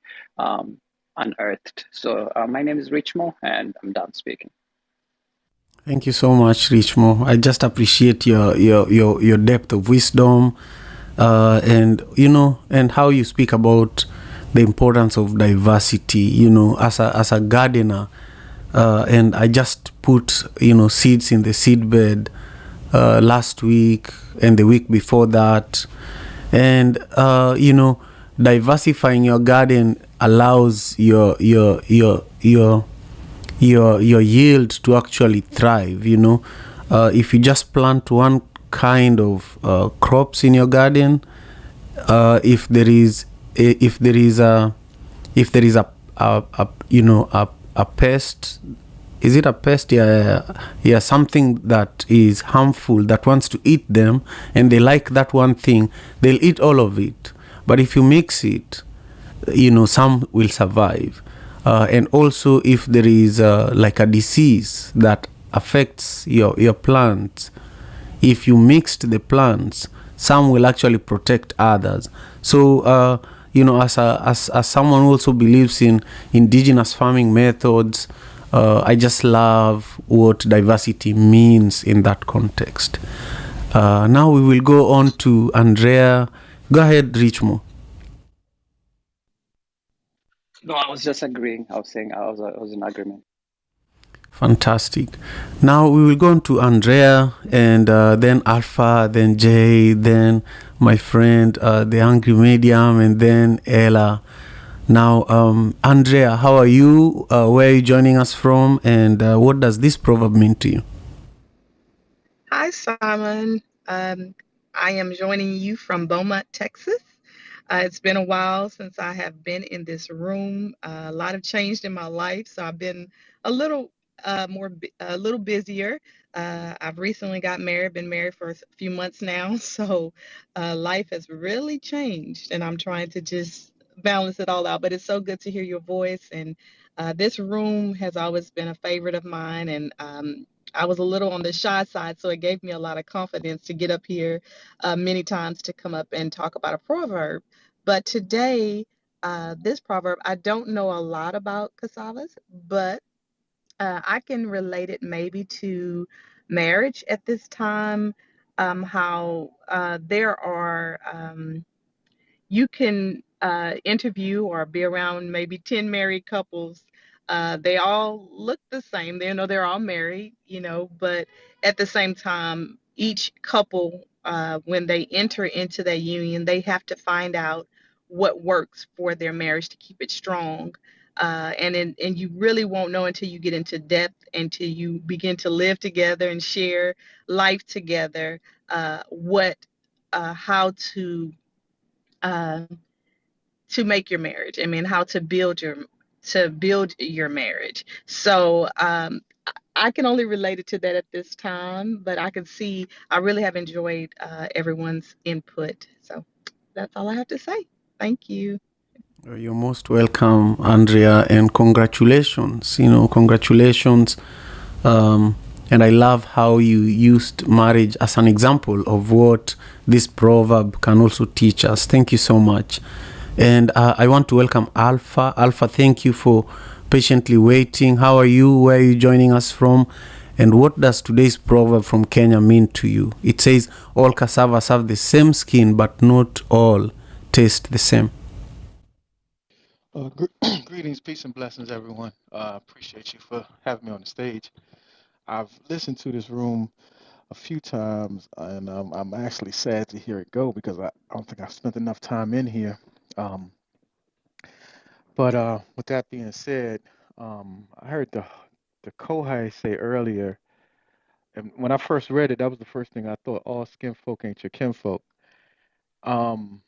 unearthed. So my name is Richmo, and I'm done speaking. Thank you so much, Richmo. I just appreciate your depth of wisdom, and and how you speak about the importance of diversity. As a gardener, and I just put seeds in the seed bed last week and the week before that, and diversifying your garden allows your yield to actually thrive. If you just plant one kind of crops in your garden, if there is a pest, is it a pest? Yeah, something that is harmful that wants to eat them, and they like that one thing, they'll eat all of it. But if you mix it, some will survive. And also, if there is like a disease that affects your plants, if you mixed the plants, some will actually protect others. So as someone who also believes in indigenous farming methods, I just love what diversity means in that context. Now we will go on to Andrea. Go ahead, Richmo. No, I was just agreeing. I was saying I was in agreement. Fantastic. Now we will go on to Andrea, and then Alpha, then Jay, then my friend, the Angry Medium, and then Ella. Now, Andrea, how are you? Where are you joining us from? And what does this proverb mean to you? Hi, Simon. I am joining you from Beaumont, Texas. It's been a while since I have been in this room. A lot have changed in my life, so I've been a little a little busier. I've recently got married, been married for a few months now, so life has really changed, and I'm trying to just balance it all out. But it's so good to hear your voice, and this room has always been a favorite of mine, and I was a little on the shy side, so it gave me a lot of confidence to get up here many times to come up and talk about a proverb. But today, this proverb, I don't know a lot about cassavas, but I can relate it maybe to marriage at this time, how there are. You can interview or be around maybe 10 married couples. They all look the same. They're all married, but at the same time, each couple, when they enter into that union, they have to find out what works for their marriage to keep it strong. And you really won't know until you get into depth, until you begin to live together and share life together, how uh, to make your marriage. I mean, how to build your marriage. So I can only relate it to that at this time, but I can see I really have enjoyed everyone's input. So that's all I have to say. Thank you. You're most welcome, Andrea, and congratulations. Congratulations. And I love how you used marriage as an example of what this proverb can also teach us. Thank you so much. And I want to welcome Alpha. Alpha, thank you for patiently waiting. How are you? Where are you joining us from? And what does today's proverb from Kenya mean to you? It says, all cassavas have the same skin, but not all taste the same. Greetings, peace, and blessings, everyone. Appreciate you for having me on the stage. I've listened to this room a few times, and I'm actually sad to hear it go because I don't think I've spent enough time in here. Um, but with that being said, I heard the Kohai say earlier, and when I first read it, that was the first thing I thought. All skin folk ain't your kinfolk. Um,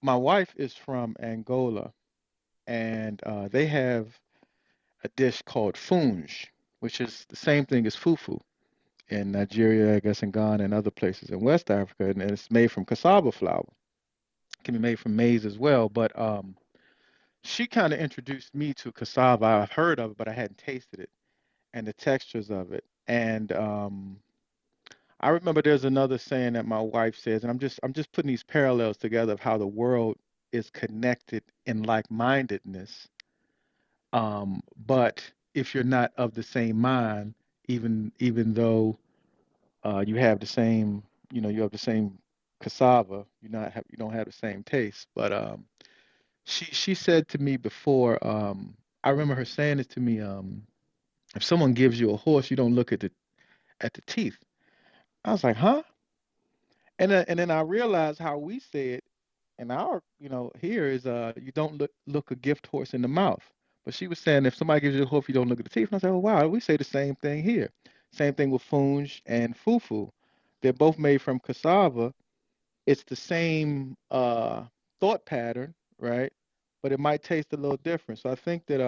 my wife is from Angola, and they have a dish called funge, which is the same thing as fufu in Nigeria, I guess in Ghana and other places in West Africa, and it's made from cassava flour. It can be made from maize as well, but she kind of introduced me to cassava. I've heard of it, but I hadn't tasted it and the textures of it. And I remember there's another saying that my wife says, and I'm just putting these parallels together of how the world is connected in like-mindedness. But if you're not of the same mind, even though you have the same, you have the same cassava, you don't have the same taste. But she said to me before, I remember her saying this to me, if someone gives you a horse, you don't look at the teeth. I was like, huh? And then I realized how we say it in our, here is you don't look a gift horse in the mouth. But she was saying if somebody gives you a horse, you don't look at the teeth. And I said, oh wow, we say the same thing here. Same thing with funge and fufu. They're both made from cassava. It's the same thought pattern, right? But it might taste a little different. So I think that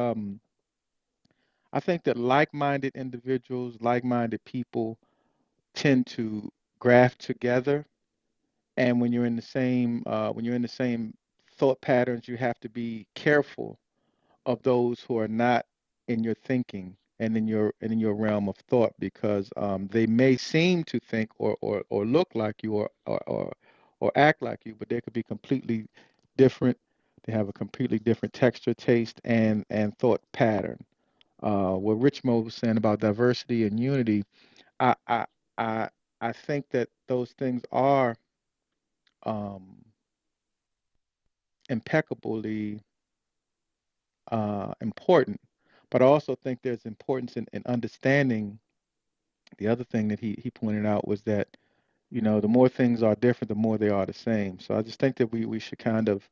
like-minded individuals, like-minded people tend to graft together. And when you're in the same thought patterns, you have to be careful of those who are not in your thinking and in your realm of thought because they may seem to think or look like you or act like you, but they could be completely different. They have a completely different texture, taste, and thought pattern. What Rich Mo was saying about diversity and unity, I I I I think that those things are um, impeccably important. But I also think there's importance in understanding the other thing that he pointed out was that, the more things are different, the more they are the same. So I just think that we should kind of,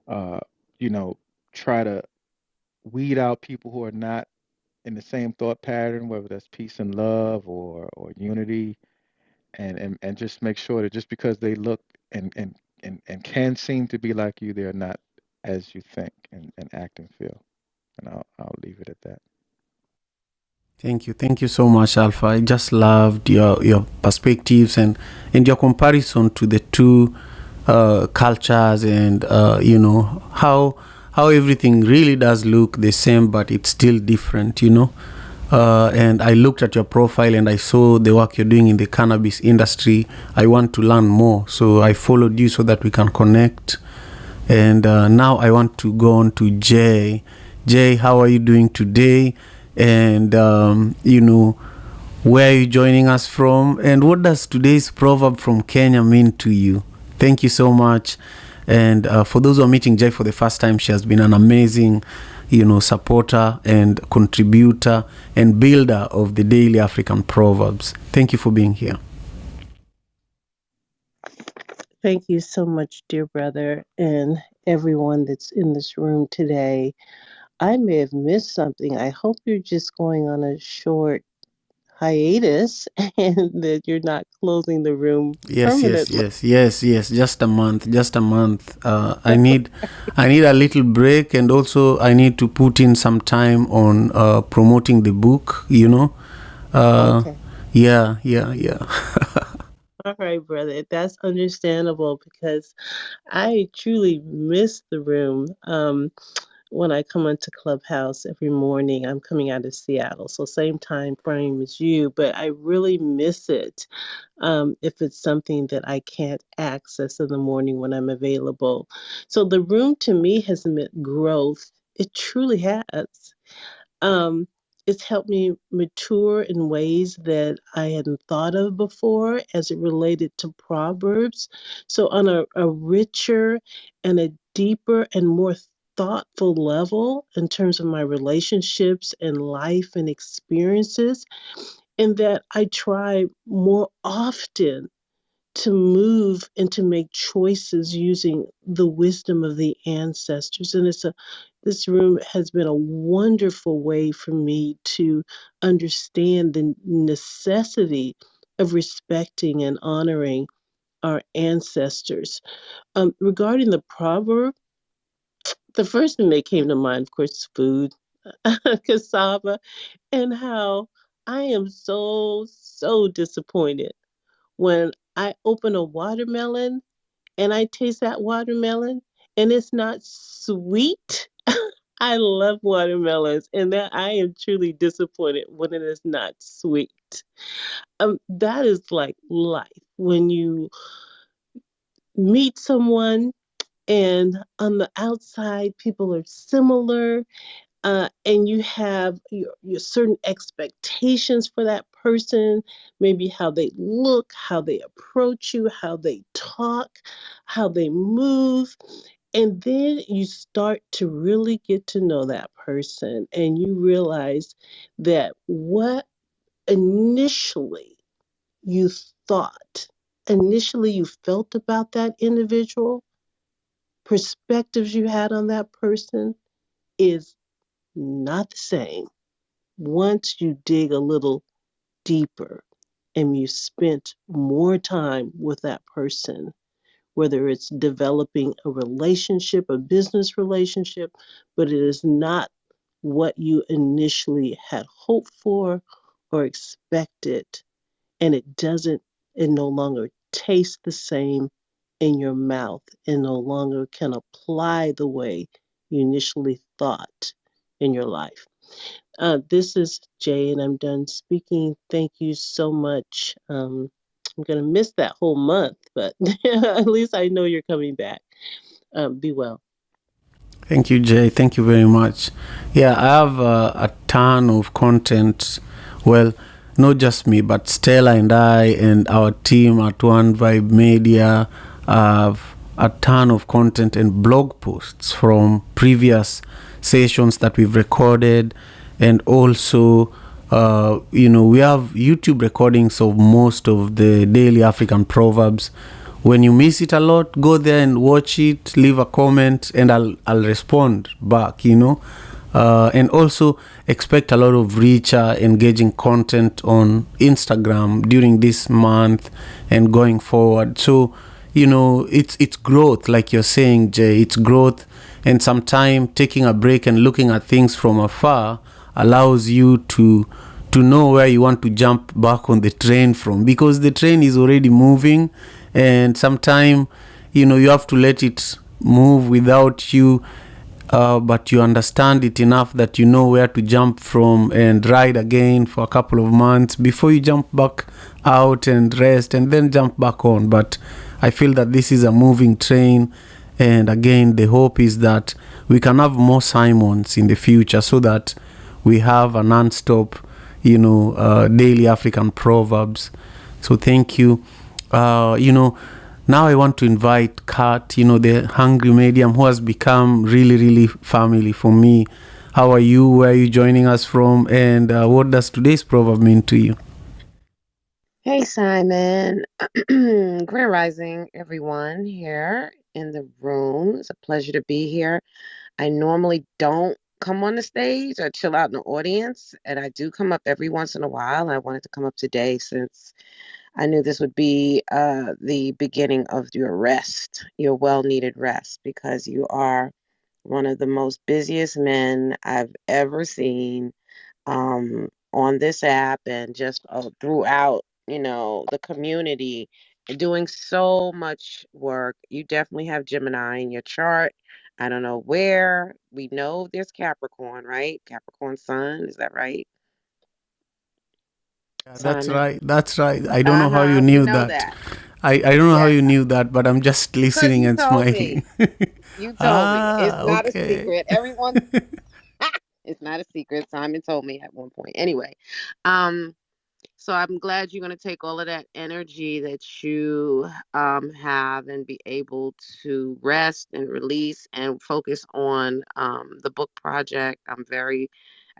uh, you know, try to weed out people who are not in the same thought pattern, whether that's peace and love or unity, and just make sure that just because they look and can seem to be like you, they're not as you think and act and feel. And I'll leave it at that. Thank you. Thank you so much, Alpha. I just loved your perspectives and your comparison to the two cultures and, how everything really does look the same, but it's still different. And I looked at your profile and I saw the work you're doing in the cannabis industry. I want to learn more. So I followed you so that we can connect. And now I want to go on to Jay. Jay, how are you doing today? And where are you joining us from, and what does today's proverb from Kenya mean to you? Thank you so much. And for those who are meeting Jay for the first time, she has been an amazing supporter and contributor and builder of the daily African proverbs. Thank you for being here. Thank you so much, dear brother, and everyone that's in this room today. I may have missed something. I hope you're just going on a short hiatus and that you're not closing the room Yes, yes, permanently. yes, yes, yes. Just a month, just a month. I need a little break, and also I need to put in some time on promoting the book. Uh, Okay. yeah, yeah, yeah. All right, brother. That's understandable because I truly miss the room. When I come into Clubhouse every morning, I'm coming out of Seattle, so same time frame as you, but I really miss it. If it's something that I can't access in the morning when I'm available. So the room to me has meant growth. It truly has. Um, it's helped me mature in ways that I hadn't thought of before as it related to Proverbs. So, on a richer and a deeper and more thoughtful level in terms of my relationships and life and experiences, and that I try more often to move and to make choices using the wisdom of the ancestors. And this room has been a wonderful way for me to understand the necessity of respecting and honoring our ancestors. Regarding the proverb, the first thing that came to mind, of course, is food, cassava, and how I am so disappointed when I open a watermelon and I taste that watermelon and it's not sweet. I love watermelons, and that I am truly disappointed when it is not sweet. That is like life. When you meet someone and on the outside people are similar, and you have your certain expectations for that person, maybe how they look, how they approach you, how they talk, how they move. And then you start to really get to know that person, and you realize that what initially you thought, initially you felt about that individual, perspectives you had on that person is not the same once you dig a little deeper and you spent more time with that person, whether it's developing a relationship, a business relationship, but it is not what you initially had hoped for or expected. And it no longer tastes the same in your mouth and no longer can apply the way you initially thought in your life. This is Jay, and I'm done speaking. Thank you so much. I'm going to miss that whole month, but at least I know you're coming back. Be well. Thank you, Jay. Thank you very much. Yeah, I have a ton of content. Well, not just me, but Stella and I and our team at One Vibe Media have a ton of content and blog posts from previous sessions that we've recorded, and also we have YouTube recordings of most of the daily African proverbs. When you miss it a lot, go there and watch it, leave a comment, and I'll respond back. And also expect a lot of richer, engaging content on Instagram during this month and going forward. So it's growth, like you're saying, Jay. It's growth, and sometimes taking a break and looking at things from afar allows you to know where you want to jump back on the train from, because the train is already moving, and sometimes you have to let it move without you, but you understand it enough that you know where to jump from and ride again for a couple of months before you jump back out and rest and then jump back on. But I feel that this is a moving train, and again the hope is that we can have more Simons in the future, so that we have a non-stop daily African proverbs. So thank you. Now I want to invite Kat, the hungry medium, who has become really, really family for me. How are you? Where are you joining us from? And what does today's proverb mean to you? Hey, Simon. Grand Rising, everyone here in the room. It's a pleasure to be here. I normally don't come on the stage or chill out in the audience. And I do come up every once in a while. I wanted to come up today since I knew this would be the beginning of your rest, your well needed rest, because you are one of the most busiest men I've ever seen on this app and just throughout, the community, doing so much work. You definitely have Gemini in your chart. I don't know where. We know there's Capricorn, right? Capricorn sun, is that right, Yeah, that's Simon? right. That's right. I don't know how you Uh-huh, we knew know that. that. I don't know how Yes, you knew that, but I'm just because listening you and told me. smiling. You told me. It's Ah, not a okay. secret. Everyone, it's not a secret. Simon told me at one point. Anyway, um, so I'm glad you're going to take all of that energy that you have and be able to rest and release and focus on the book project. I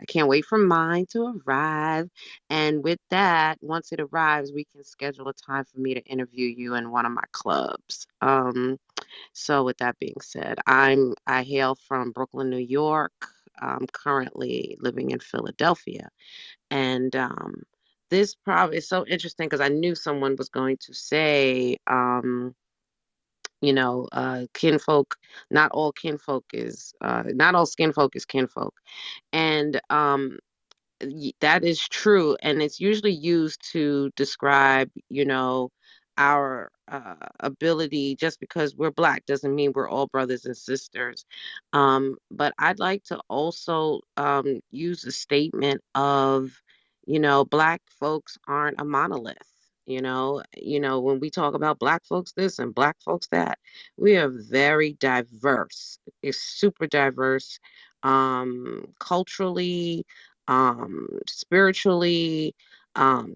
can't wait for mine to arrive. And with that, once it arrives, we can schedule a time for me to interview you in one of my clubs. So with that being said, I hail from Brooklyn, New York. I'm currently living in Philadelphia. And this probably is so interesting because I knew someone was going to say, kinfolk, not all skin folk is kinfolk. And that is true, and it's usually used to describe, our ability. Just because we're black doesn't mean we're all brothers and sisters. But I'd like to also use a statement of, black folks aren't a monolith. When we talk about black folks this and black folks that, we are very diverse. It's super diverse, culturally, spiritually,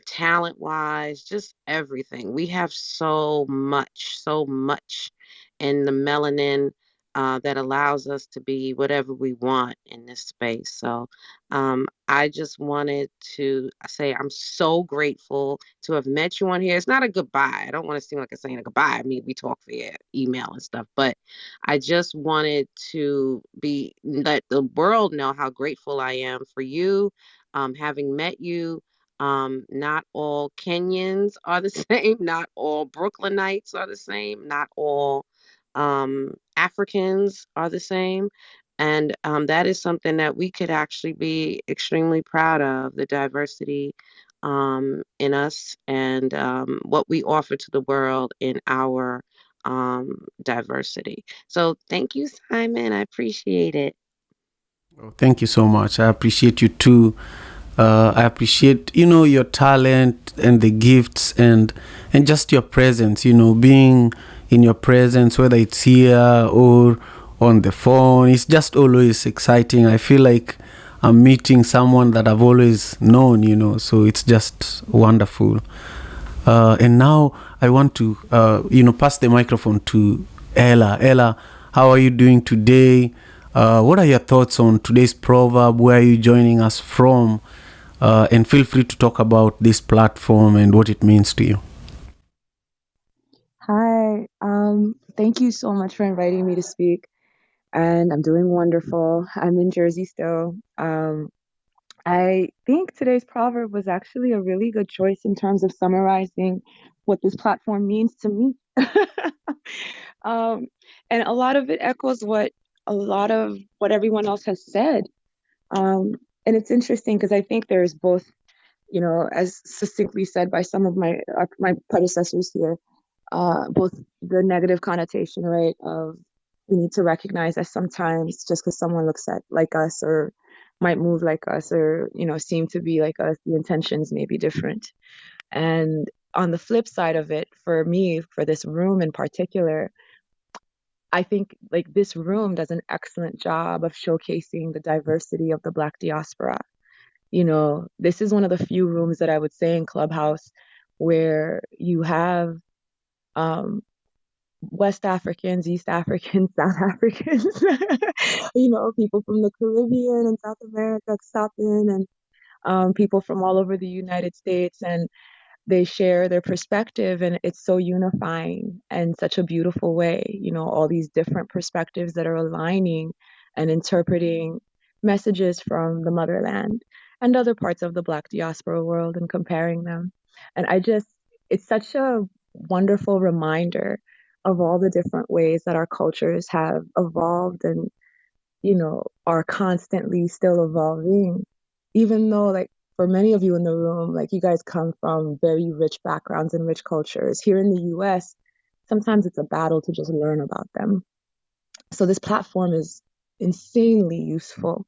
talent wise, just everything. We have so much in the melanin that allows us to be whatever we want in this space. So I just wanted to say I'm so grateful to have met you on here. It's not a goodbye. I don't want to seem like I'm saying a goodbye. I mean, we talk via email and stuff, but I just wanted to let the world know how grateful I am for you, having met you. Not all Kenyans are the same. Not all Brooklynites are the same. Not all Africans are the same. And that is something that we could actually be extremely proud of, the diversity in us and what we offer to the world in our diversity. So thank you, Simon. I appreciate it. Oh, thank you so much. I appreciate you too. I appreciate, your talent and the gifts and just your presence, being in your presence, whether it's here or on the phone. It's just always exciting. I feel like I'm meeting someone that I've always known, so it's just wonderful. And now I want to, pass the microphone to Ella. Ella, how are you doing today? What are your thoughts on today's proverb? Where are you joining us from? And feel free to talk about this platform and what it means to you. Hi, thank you so much for inviting me to speak. And I'm doing wonderful. I'm in Jersey still. I think today's proverb was actually a really good choice in terms of summarizing what this platform means to me. Um, and a lot of it echoes a lot of what everyone else has said. And it's interesting because I think there's both, as succinctly said by some of my predecessors here, both the negative connotation, right, of we need to recognize that sometimes just because someone looks like us or might move like us or, seem to be like us, the intentions may be different. And on the flip side of it, for me, for this room in particular, I think like this room does an excellent job of showcasing the diversity of the Black diaspora. This is one of the few rooms that I would say in Clubhouse where you have um, West Africans, East Africans, South Africans, people from the Caribbean and South America stop in, and people from all over the United States, and they share their perspective, and it's so unifying and such a beautiful way. All these different perspectives that are aligning and interpreting messages from the motherland and other parts of the Black diaspora world and comparing them. And it's such a wonderful reminder of all the different ways that our cultures have evolved and, are constantly still evolving. Even though, like, for many of you in the room, like, you guys come from very rich backgrounds and rich cultures. Here in the US, sometimes it's a battle to just learn about them. So this platform is insanely useful.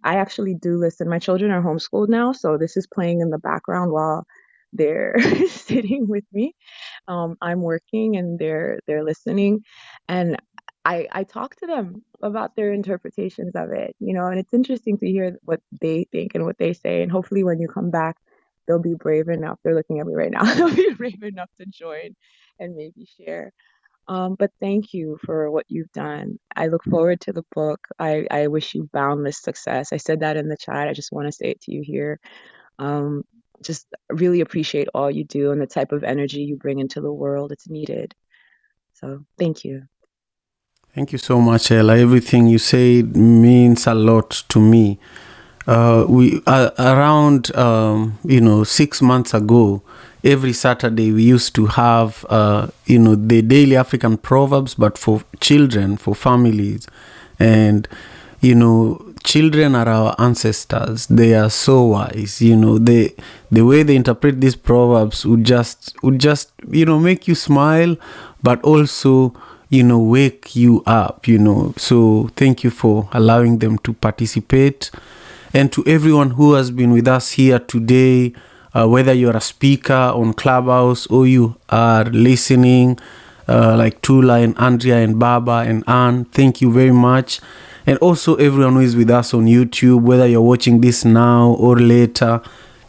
I actually do listen. My children are homeschooled now, so this is playing in the background while they're sitting with me. I'm working and they're listening, and I talk to them about their interpretations of it, and it's interesting to hear what they think and what they say. And hopefully, when you come back, they'll be brave enough. They're looking at me right now. They'll be brave enough to join and maybe share. But thank you for what you've done. I look forward to the book. I wish you boundless success. I said that in the chat. I just want to say it to you here. Um, just really appreciate all you do and the type of energy you bring into the world. It's needed. So thank you. Thank you so much, Ella. Everything you said means a lot to me. We around 6 months ago, every Saturday we used to have the daily African proverbs, but for children, for families, and children are our ancestors. They are so wise. The way they interpret these proverbs would just make you smile, but also wake you up. So thank you for allowing them to participate. And to everyone who has been with us here today, whether you're a speaker on Clubhouse or you are listening, like Tula and Andrea and Baba and Anne, thank you very much. And also everyone who is with us on YouTube, whether you're watching this now or later,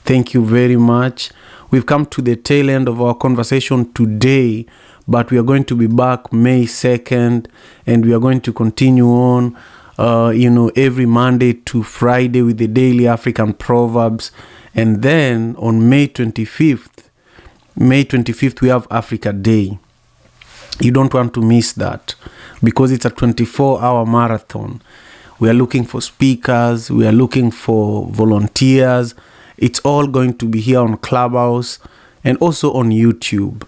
thank you very much. We've come to the tail end of our conversation today, but we are going to be back May 2nd, and we are going to continue on every Monday to Friday with the daily African proverbs. And then on May 25th, we have Africa Day. You don't want to miss that because it's a 24-hour marathon. We are looking for speakers. We are looking for volunteers. It's all going to be here on Clubhouse and also on YouTube.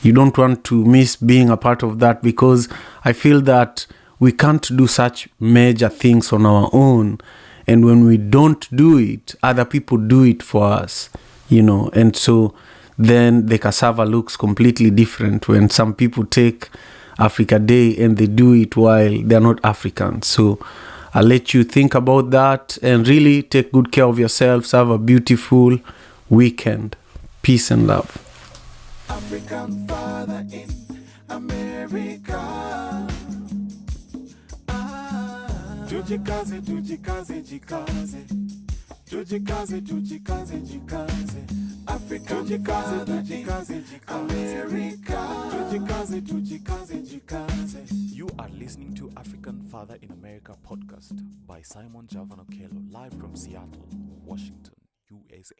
You don't want to miss being a part of that because I feel that we can't do such major things on our own. And when we don't do it, other people do it for us, And so then the cassava looks completely different when some people take Africa Day and they do it while they're not Africans. So I'll let you think about that and really take good care of yourselves. Have a beautiful weekend. Peace and love. African father in America. Tujikaze, tujikaze, jikaze. Tujikaze, tujikaze, jikaze. Africa, tujikaze, tujikaze, jikaze. America. Tujikaze, tujikaze, jikaze. You are listening to African Father in America podcast by Simon Javanokello, live from Seattle, Washington, USA.